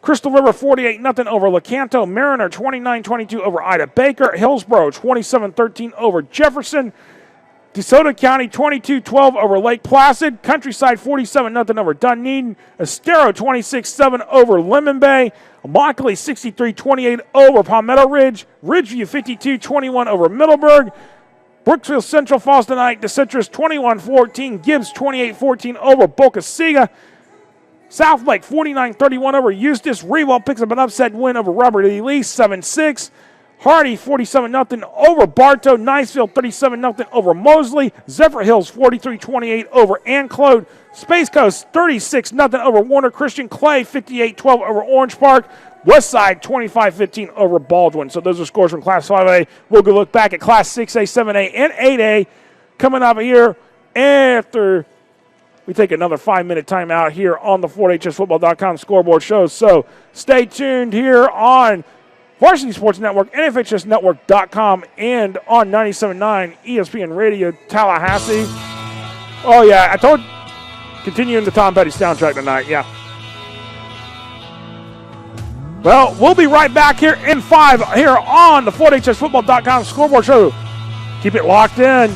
Crystal River 48-0 over Lecanto. Mariner 29-22 over Ida Baker. Hillsborough 27-13 over Jefferson. DeSoto County 22-12 over Lake Placid. Countryside 47-0 over Dunedin. Estero 26-7 over Lemon Bay. Immokalee 63-28 over Palmetto Ridge. Ridgeview 52-21 over Middleburg. Brooksville Central falls tonight to Citrus 21-14. Gibbs 28-14 over Boca Chica. South Lake 49-31 over Eustis. Rewell picks up an upset win over Robert E. Lee 7-6. Hardy 47-0 over Bartow. Niceville 37-0 over Mosley. Zephyr Hills 43-28 over Anclote. Space Coast 36-0 over Warner Christian. Clay 58-12 over Orange Park. Westside 25-15 over Baldwin. So those are scores from Class 5A. We'll go look back at Class 6A, 7A, and 8A coming up here after we take another 5-minute timeout here on the FortHSFootball.com Scoreboard Show. So stay tuned here on Varsity Sports Network, FHSNetwork.com, and on 97.9 ESPN Radio Tallahassee. Oh, yeah, I told continuing the Tom Petty soundtrack tonight, yeah. Well, we'll be right back here in 5 here on the FortHSFootball.com Scoreboard Show. Keep it locked in.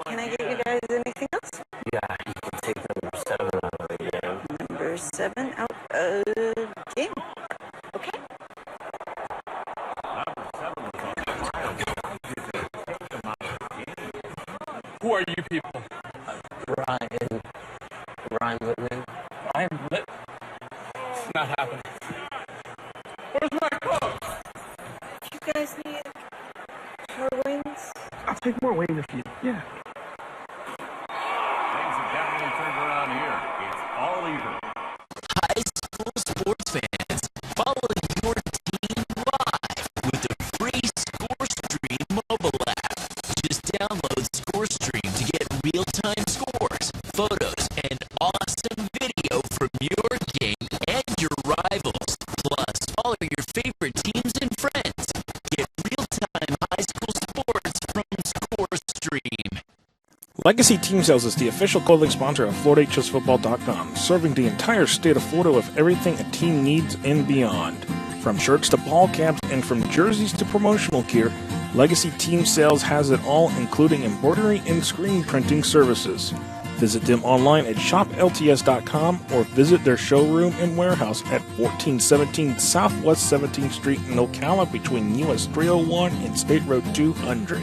Can I get you guys anything else? Yeah, you can take number 7 out of the game. Number 7 out of game. Okay. Who are you people? Ryan Whitman. Ryan Whitman? It's not happening. Where's my cook? You guys need more wings? I'll take more wings if you. Yeah. Things have definitely turned around here. It's all even. High school sports fans, follow your team live with the free ScoreStream mobile app. Just download ScoreStream to get real-time scores, photos, and awesome video from your game and your rivals. Plus, follow your favorite teams and friends. Get real-time high school sports from ScoreStream. Legacy Team Sales is the official clothing sponsor of FloorHSFootball.com, serving the entire state of Florida with everything a team needs and beyond. From shirts to ball caps and from jerseys to promotional gear, Legacy Team Sales has it all, including embroidery and screen printing services. Visit them online at shoplts.com or visit their showroom and warehouse at 1417 Southwest 17th Street in Ocala between US 301 and State Road 200.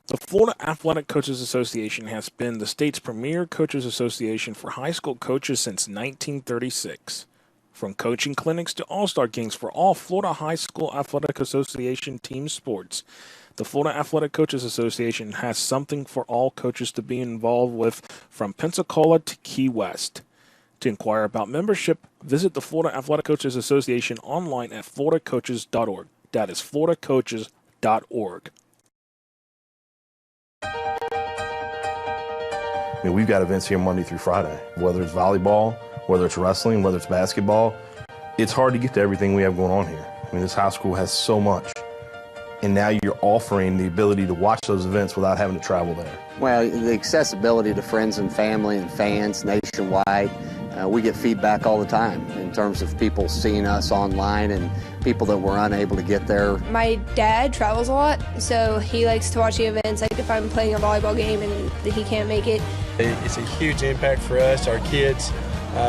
The Florida Athletic Coaches Association has been the state's premier coaches association for high school coaches since 1936. From coaching clinics to all-star games for all Florida High School Athletic Association team sports, the Florida Athletic Coaches Association has something for all coaches to be involved with from Pensacola to Key West. To inquire about membership, visit the Florida Athletic Coaches Association online at floridacoaches.org. That is floridacoaches.org. I mean, we've got events here Monday through Friday, whether it's volleyball, whether it's wrestling, whether it's basketball. It's hard to get to everything we have going on here. I mean, this high school has so much. And now you're offering the ability to watch those events without having to travel there. Well, the accessibility to friends and family and fans nationwide, we get feedback all the time in terms of people seeing us online and people that were unable to get there. My dad travels a lot, so he likes to watch the events. Like if I'm playing a volleyball game and he can't make it. It's a huge impact for us, our kids.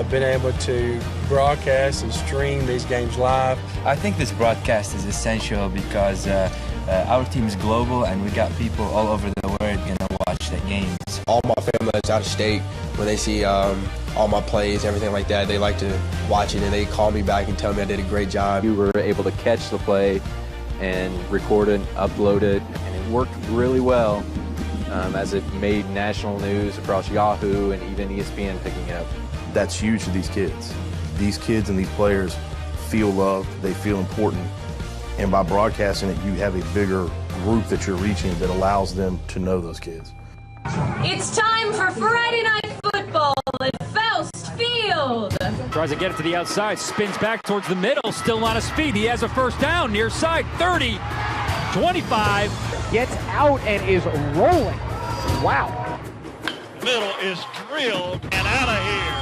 Been able to broadcast and stream these games live. I think this broadcast is essential because our team is global and we got people all over the world gonna watch the games. All my family that's out of state, when they see all my plays, everything like that, they like to watch it and they call me back and tell me I did a great job. You were able to catch the play and record it, upload it, and it worked really well as it made national news across Yahoo and even ESPN picking it up. That's huge to these kids. These kids and these players feel loved, they feel important, and by broadcasting it, you have a bigger group that you're reaching that allows them to know those kids. It's time for Friday Night Football at Faust Field. Tries to get it to the outside, spins back towards the middle, still on his feet. He has a first down, near side, 30, 25. Gets out and is rolling. Wow. Middle is drilled and out of here.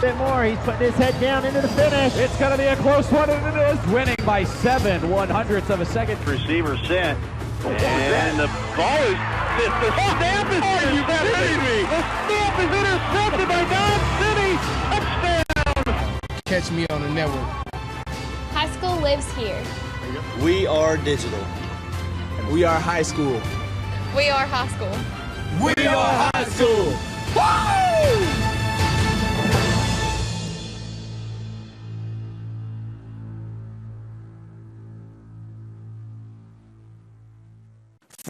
Bit more, he's putting his head down into the finish. It's going to be a close one, and it is. Winning by 7/100ths of a second. Receiver set. And the ball is the snap is are you kidding me? The snap is intercepted by Don City. Touchdown. Catch me on the network. High school lives here. We are digital. We are high school. We are high school. We are high school. Woo!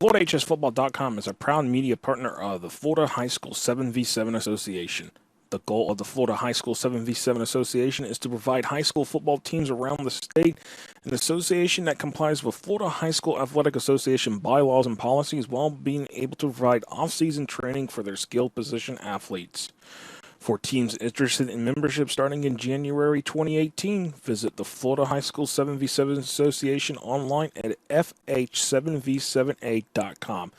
FloridaHSFootball.com is a proud media partner of the Florida High School 7v7 Association. The goal of the Florida High School 7v7 Association is to provide high school football teams around the state an association that complies with Florida High School Athletic Association bylaws and policies while being able to provide off-season training for their skilled position athletes. For teams interested in membership starting in January 2018, visit the Florida High School 7v7 Association online at FH7v7A.com.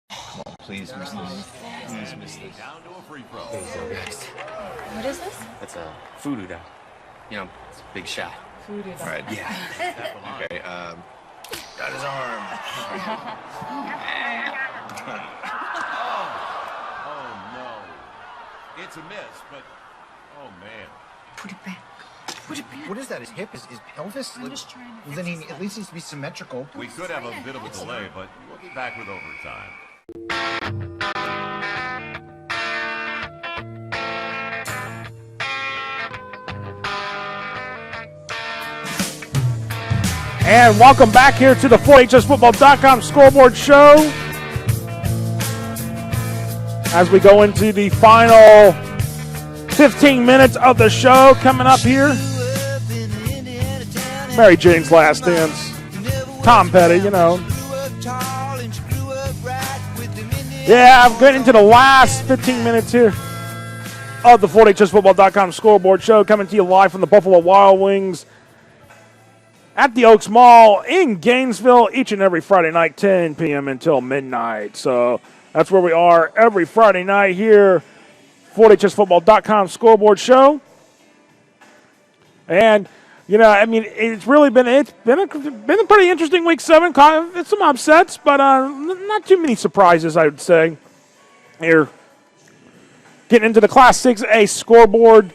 Come on, please miss this. Please miss this. Down to a free throw. What is this? That's a voodoo doll. You know, it's a big shot. Voodoo doll. All right, yeah. Okay, got his arm. Oh, no. It's a miss, but, oh, man. Put it back. Put it back. What is that? His hip? His pelvis? I'm just trying to Well, then he at least needs to be symmetrical. We could have a bit of a delay, but we'll be back with overtime. And welcome back here to the FloridaHSFootball.com Scoreboard Show. As we go into the final 15 minutes of the show coming up here. Mary Jane's Last Dance. Tom Petty, you know. Yeah, I'm getting into the last 15 minutes here of the FloridaHSFootball.com Scoreboard Show, coming to you live from the Buffalo Wild Wings at the Oaks Mall in Gainesville each and every Friday night, 10 p.m. until midnight. So that's where we are every Friday night here, FloridaHSFootball.com Scoreboard Show. And I mean, it's been a pretty interesting week 7. Some upsets, but not too many surprises, I would say. Here, getting into the Class 6A scoreboard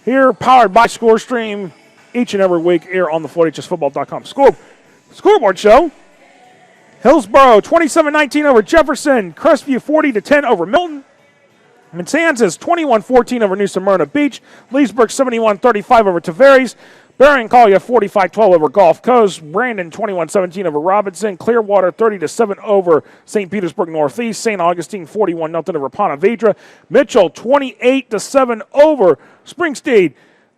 here, powered by ScoreStream, each and every week here on the FloydHSFootball.com Scoreboard Show. Hillsboro 27-19 over Jefferson. Crestview 40-10 over Milton. Matanzas 21-14 over New Smyrna Beach. Leesburg 71-35 over Tavares. Berrien Collier 45-12 over Gulf Coast. Brandon 21-17 over Robinson. Clearwater 30-7 over St. Petersburg Northeast. St. Augustine 41-0 over Ponte Vedra. Mitchell 28-7 over Springstead.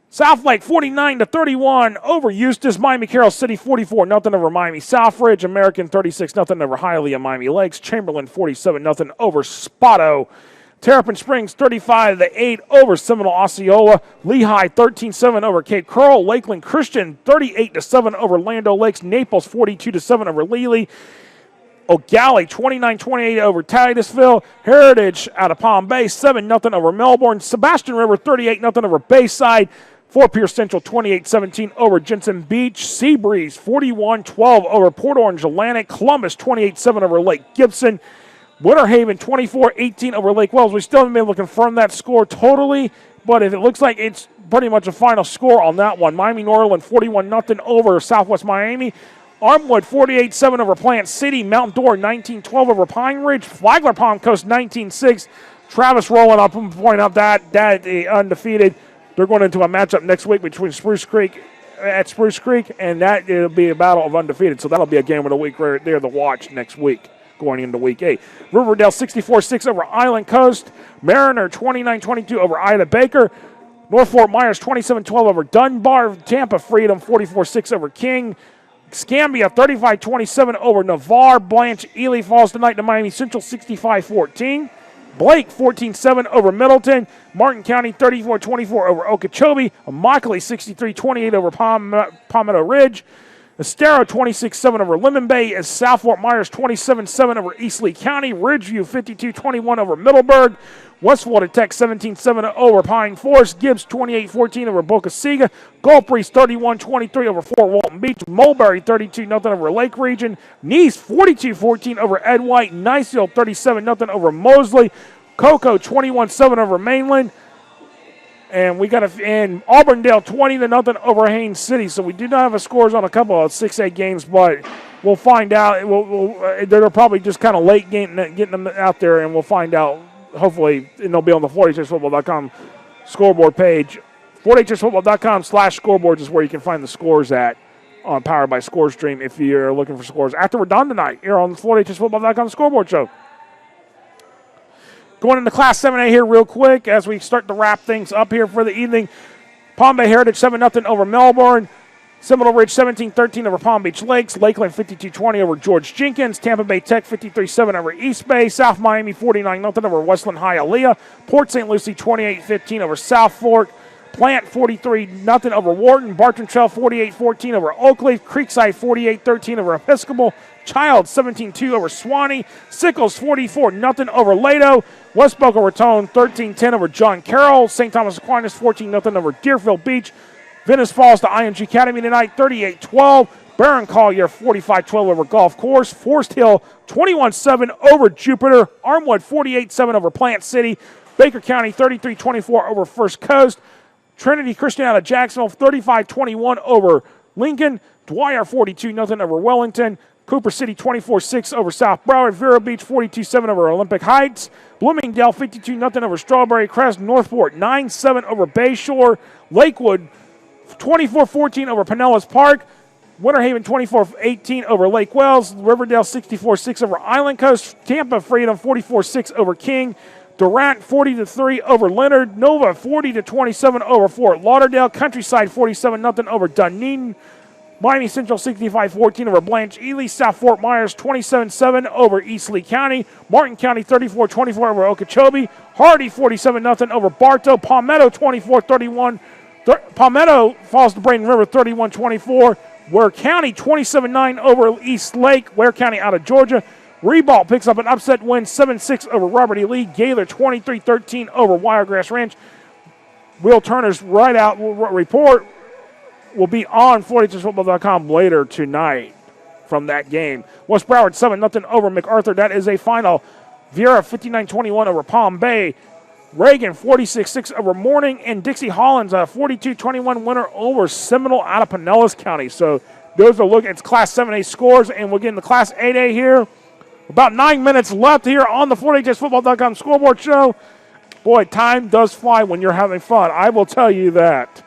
Southlake 49-31 over Eustis. Miami Carroll City 44-0 over Miami Southridge. American 36-0 over Hialeah Miami Lakes. Chamberlain 47-0 over Spotto. Terrapin Springs 35-8 over Seminole Osceola. Lehigh 13-7 over Cape Coral. Lakeland Christian 38-7 over Lando Lakes. Naples 42-7 over Lely. O'Galley 29-28 over Titusville. Heritage out of Palm Bay 7-0 over Melbourne. Sebastian River 38-0 over Bayside. Fort Pierce Central 28-17 over Jensen Beach. Seabreeze 41-12 over Port Orange Atlantic. Columbus 28-7 over Lake Gibson. Winter Haven 24-18 over Lake Wells. We still haven't been able to confirm that score totally, but if it looks like it's pretty much a final score on that one. Miami Norland 41-0 over Southwest Miami. Armwood 48-7 over Plant City. Mount Dora 19-12 over Pine Ridge. Flagler Palm Coast 19-6. Travis rolling up and point out that undefeated. They're going into a matchup next week between Spruce Creek, and that it'll be a battle of undefeated. So that'll be a game of the week right there to watch next week, going into week 8. Riverdale 64-6 over Island Coast. Mariner 29-22 over Ida Baker. North Fort Myers 27-12 over Dunbar. Tampa Freedom 44-6 over King. Scambia 35-27 over Navarre. Blanche Ely falls tonight to Miami Central 65-14. Blake 14-7 over Middleton. Martin County 34-24 over Okeechobee. Immokalee 63-28 over Palmetto Ridge. Estero 26-7 over Lemon Bay, as South Fort Myers 27-7 over East Lee County. Ridgeview 52-21 over Middleburg. West Florida Tech 17-7 over Pine Forest. Gibbs 28-14 over Boca Chica. Gulf Breeze 31-23 over Fort Walton Beach. Mulberry 32-0 over Lake Region. Nice 42-14 over Ed White. Niceville 37-0 over Mosley. Cocoa 21-7 over Mainland. And we got in Auburndale 20-0 over Haines City. So we do not have a scores on a couple of 6A games, but we'll find out. They're probably just kind of late getting them out there, and we'll find out. Hopefully, and they'll be on the FloydHSFootball.com scoreboard page. FloydHSFootball.com/scoreboards is where you can find the scores at on Powered by ScoreStream if you're looking for scores. After we're done tonight, here on the FloydHSFootball.com scoreboard show. Going into Class 7A here real quick as we start to wrap things up here for the evening. Palm Bay Heritage 7-0 over Melbourne. Seminole Ridge 17-13 over Palm Beach Lakes. Lakeland 52-20 over George Jenkins. Tampa Bay Tech 53-7 over East Bay. South Miami 49-0 over Westland Hialeah. Port St. Lucie 28-15 over South Fork. Plant 43-0 over Wharton. Bartram Trail 48-14 over Oakleaf. Creekside 48-13 over Episcopal. Child 17-2 over Swanee. Sickles 44-0 over Lato. West Boca Raton 13-10 over John Carroll. St. Thomas Aquinas 14-0 over Deerfield Beach. Venice falls to IMG Academy tonight 38-12. Barron Collier 45-12 over Golf Course. Forest Hill 21-7 over Jupiter. Armwood 48-7 over Plant City. Baker County 33-24 over First Coast. Trinity Christian out of Jacksonville 35-21 over Lincoln. Dwyer 42-0 over Wellington. Cooper City 24-6 over South Broward. Vero Beach 42-7 over Olympic Heights. Bloomingdale 52-0 over Strawberry Crest. Northport 9-7 over Bayshore. Lakewood 24-14 over Pinellas Park. Winter Haven 24-18 over Lake Wells. Riverdale 64-6 over Island Coast. Tampa Freedom 44-6 over King. Durant 40-3 over Leonard. Nova 40-27 over Fort Lauderdale. Countryside 47-0 over Dunedin. Miami Central 65-14 over Blanche Ely. South Fort Myers 27-7 over East Lee County. Martin County 34-24 over Okeechobee. Hardy 47-0 over Bartow. Palmetto 24-31. Palmetto falls to Braden River 31-24. Ware County 27-9 over East Lake. Ware County out of Georgia. Ribault picks up an upset win 7-6 over Robert E. Lee. Gaylor 23-13 over Wiregrass Ranch. Will Turner's right out report. will be on 4HSFootball.com later tonight from that game. West Broward 7-0 over MacArthur. That is a final. Viera 59-21 over Palm Bay. Reagan 46-6 over Morning. And Dixie Hollins a 42-21 winner over Seminole out of Pinellas County. So those are looking at Class 7A scores, and we'll get into Class 8A here. About 9 minutes left here on the 4HSFootball.com scoreboard show. Boy, time does fly when you're having fun. I will tell you that.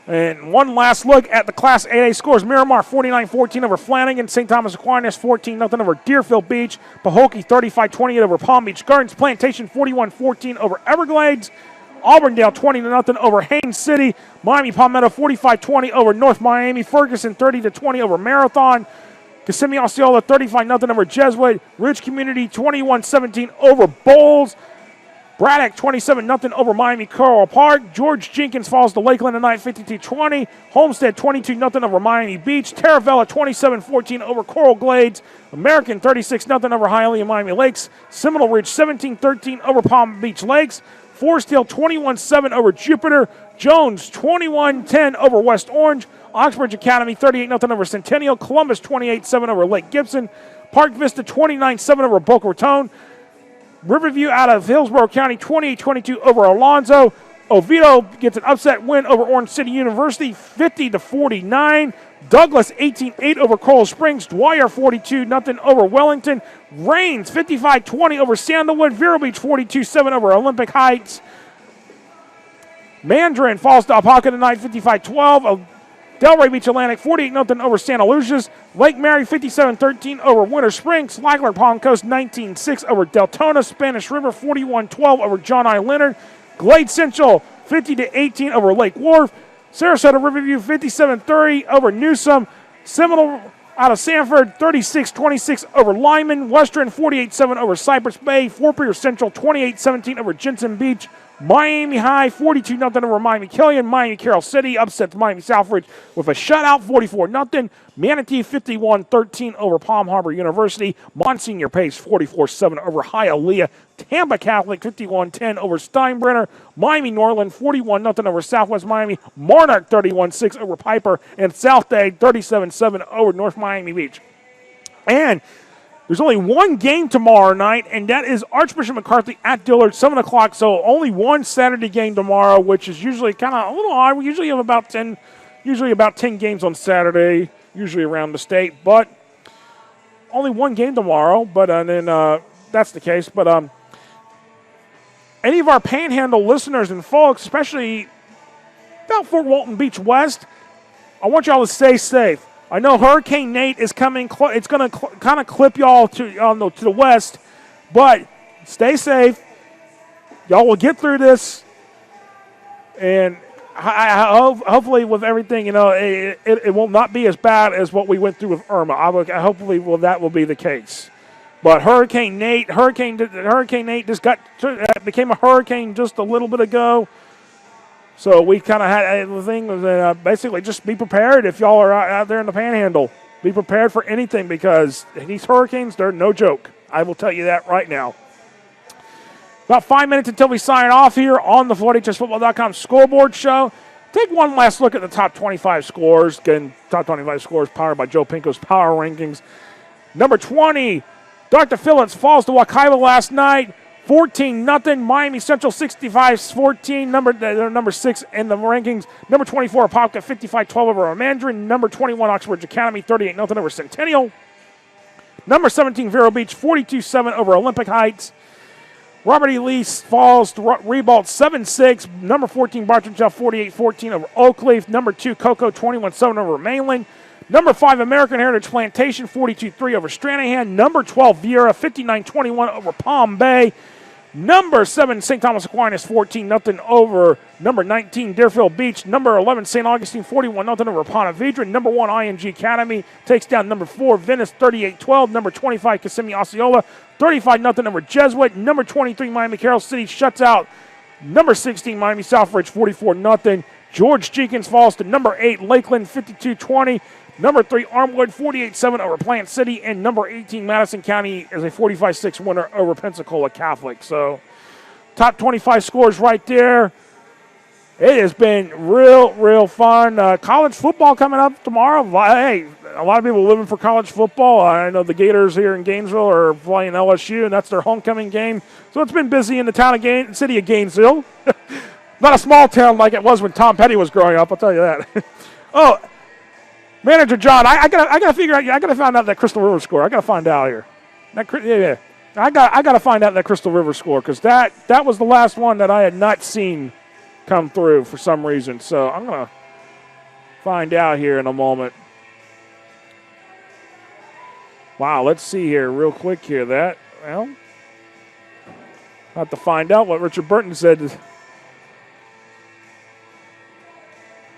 And one last look at the Class 8A scores. Miramar 49-14 over Flanagan. St. Thomas Aquinas 14-0 over Deerfield Beach. Pahokee 35-28 over Palm Beach Gardens. Plantation 41-14 over Everglades. Auburndale 20-0 over Haines City. Miami Palmetto 45-20 over North Miami. Ferguson 30-20 over Marathon. Kissimmee Osceola 35-0 over Jesuit. Ridge Community 21-17 over Bowles. Braddock 27-0 over Miami Coral Park. George Jenkins falls to Lakeland tonight 52-20. Homestead 22-0 over Miami Beach. Taravella 27-14 over Coral Glades. American 36-0 over Hialeah and Miami Lakes. Seminole Ridge 17-13 over Palm Beach Lakes. Forest Hill 21-7 over Jupiter. Jones 21-10 over West Orange. Oxbridge Academy 38-0 over Centennial. Columbus 28-7 over Lake Gibson. Park Vista 29-7 over Boca Raton. Riverview out of Hillsborough County 28-22 over Alonzo. Oviedo gets an upset win over Orange City University 50-49. Douglas 18-8 over Coral Springs. Dwyer 42-0 over Wellington. Rains 55-20 over Sandalwood. Vero Beach 42-7 over Olympic Heights. Mandarin falls to Apopka tonight 55-12. Delray Beach Atlantic 48-0 over Santa Lucia's. Lake Mary 57-13 over Winter Springs. Flagler Palm Coast 19-6 over Deltona. Spanish River 41-12 over John I. Leonard. Glade Central 50-18 over Lake Wharf. Sarasota Riverview 57-30 over Newsom. Seminole out of Sanford 36-26 over Lyman. Western 48-7 over Cypress Bay. Fort Pierce Central 28-17 over Jensen Beach. Miami High 42-0 over Miami Killian. Miami Carroll City upsets Miami Southridge with a shutout 44-0. Manatee 51-13 over Palm Harbor University. Monsignor Pace 44-7 over Hialeah. Tampa Catholic 51-10 over Steinbrenner. Miami Norland 41-0 over Southwest Miami. Monarch 31-6 over Piper. And South Dade 37-7 over North Miami Beach. And there's only one game tomorrow night, and that is Archbishop McCarthy at Dillard, 7 o'clock. So only one Saturday game tomorrow, which is usually kind of a little odd. We usually have about 10 games on Saturday, usually around the state. But only one game tomorrow, but then that's the case. But any of our Panhandle listeners and folks, especially about Fort Walton Beach West, I want y'all to stay safe. I know Hurricane Nate is coming. It's going to kind of clip y'all to the west, but stay safe. Y'all will get through this, and hopefully with everything, it will not be as bad as what we went through with Irma. Hopefully that will be the case. But Hurricane Nate just became a hurricane just a little bit ago. So we kind of had the thing was basically just be prepared if y'all are out there in the Panhandle. Be prepared for anything because these hurricanes, they're no joke. I will tell you that right now. About 5 minutes until we sign off here on the FloodHSFootball.com scoreboard show. Take one last look at the top 25 scores. Again, top 25 scores powered by Joe Pinko's Power Rankings. Number 20, Dr. Phillips falls to Wakaiba last night. 14-0. Miami Central 65-14. Number 6 in the rankings. Number 24, Apopka 55-12 over Mandarin. Number 21, Oxbridge Academy 38-0 over Centennial. Number 17, Vero Beach 42-7 over Olympic Heights. Robert E. Lee falls to Ribault 7-6. Number 14, Bartram 48-14 over Oakleaf. Number 2, Cocoa 21-7 over Mainland. Number 5, American Heritage Plantation 42-3 over Stranahan. Number 12, Viera 59-21 over Palm Bay. Number 7, St. Thomas Aquinas 14-0 over number 19, Deerfield Beach. Number 11, St. Augustine 41-0 over Ponte Vedra. Number 1, ING Academy takes down number 4, Venice 38-12. Number 25, Kissimmee Osceola 35-0 over Jesuit. Number 23, Miami Carroll City shuts out number 16, Miami Southridge 44-0. George Jenkins falls to number 8, Lakeland 52-20. Number 3, Armwood 48-7 over Plant City. And number 18, Madison County is a 45-6 winner over Pensacola Catholic. So top 25 scores right there. It has been real fun. College football coming up tomorrow. Hey, a lot of people living for college football. I know the Gators here in Gainesville are playing LSU, and that's their homecoming game. So it's been busy in the city of Gainesville. Not a small town like it was when Tom Petty was growing up, I'll tell you that. Oh, Manager John, I gotta figure out. I gotta find out that Crystal River score. I gotta find out here. I gotta find out that Crystal River score because that was the last one that I had not seen come through for some reason. So I'm gonna find out here in a moment. Wow, let's see here real quick here. I'll have to find out what Richard Burton said.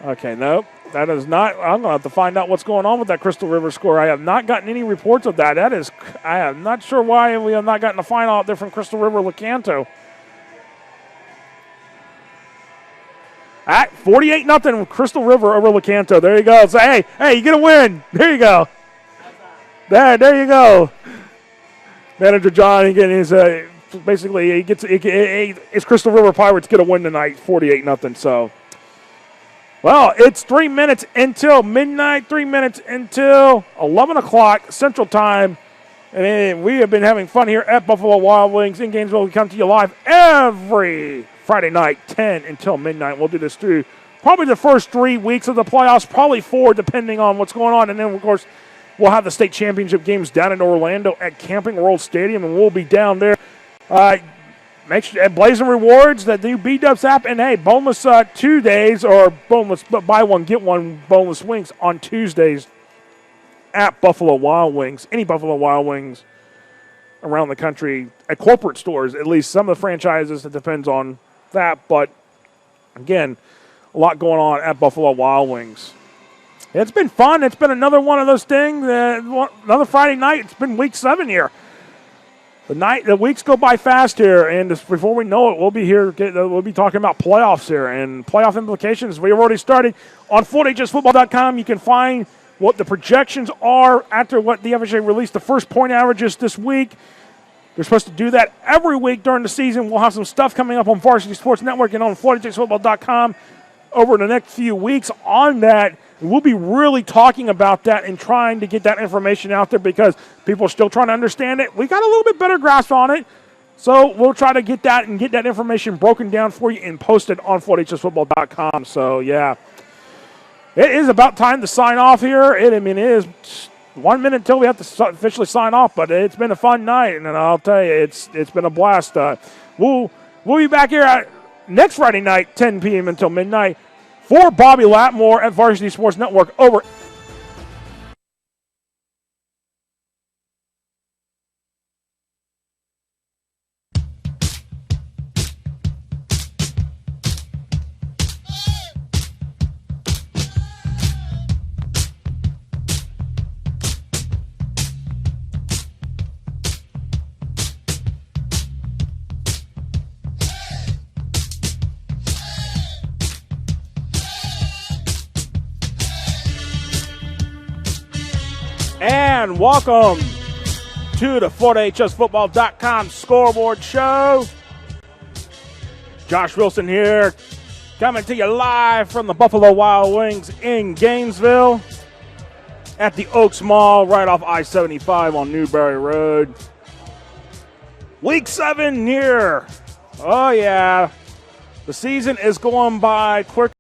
Okay, nope. That is not. I'm going to have to find out what's going on with that Crystal River score. I have not gotten any reports of that. I am not sure why we have not gotten a final out there from Crystal River Lecanto. At 48-0 Crystal River over Lecanto. There you go. So, hey, you get a win. There you go. There you go. Manager John again is basically it's Crystal River Pirates get a win tonight, 48-0. So. Well, it's 3 minutes until midnight, 3 minutes until 11 o'clock Central Time. And we have been having fun here at Buffalo Wild Wings in Gainesville. We come to you live every Friday night, 10 until midnight. We'll do this through probably the first 3 weeks of the playoffs, probably 4 depending on what's going on. And then, of course, we'll have the state championship games down in Orlando at Camping World Stadium, and we'll be down there. Make sure at Blazing Rewards, the new B-Dubs app, and hey, boneless Tuesdays or boneless buy one get one boneless wings on Tuesdays at Buffalo Wild Wings. Any Buffalo Wild Wings around the country at corporate stores, at least some of the franchises. It depends on that, but again, a lot going on at Buffalo Wild Wings. It's been fun. It's been another one of those things. Another Friday night. It's been week 7 here. The weeks go by fast here, and before we know it, we'll be here. We'll be talking about playoffs here and playoff implications. We have already started on FHSFootball.com. You can find what the projections are after what the FHA released the first point averages this week. They're supposed to do that every week during the season. We'll have some stuff coming up on Varsity Sports Network and on FHSFootball.com over the next few weeks on that. We'll be really talking about that and trying to get that information out there because people are still trying to understand it. We got a little bit better grasp on it, so we'll try to get that and get that information broken down for you and posted on FHSFootball.com. So, yeah, it is about time to sign off here. It is 1 minute until we have to officially sign off, but it's been a fun night, and I'll tell you, it's been a blast. We'll be back here next Friday night, 10 p.m. until midnight. For Bobby Latmore at Varsity Sports Network, over. And welcome to the FortHSFootball.com Scoreboard Show. Josh Wilson here, coming to you live from the Buffalo Wild Wings in Gainesville at the Oaks Mall right off I-75 on Newberry Road. Week 7 here. Oh, yeah. The season is going by quick.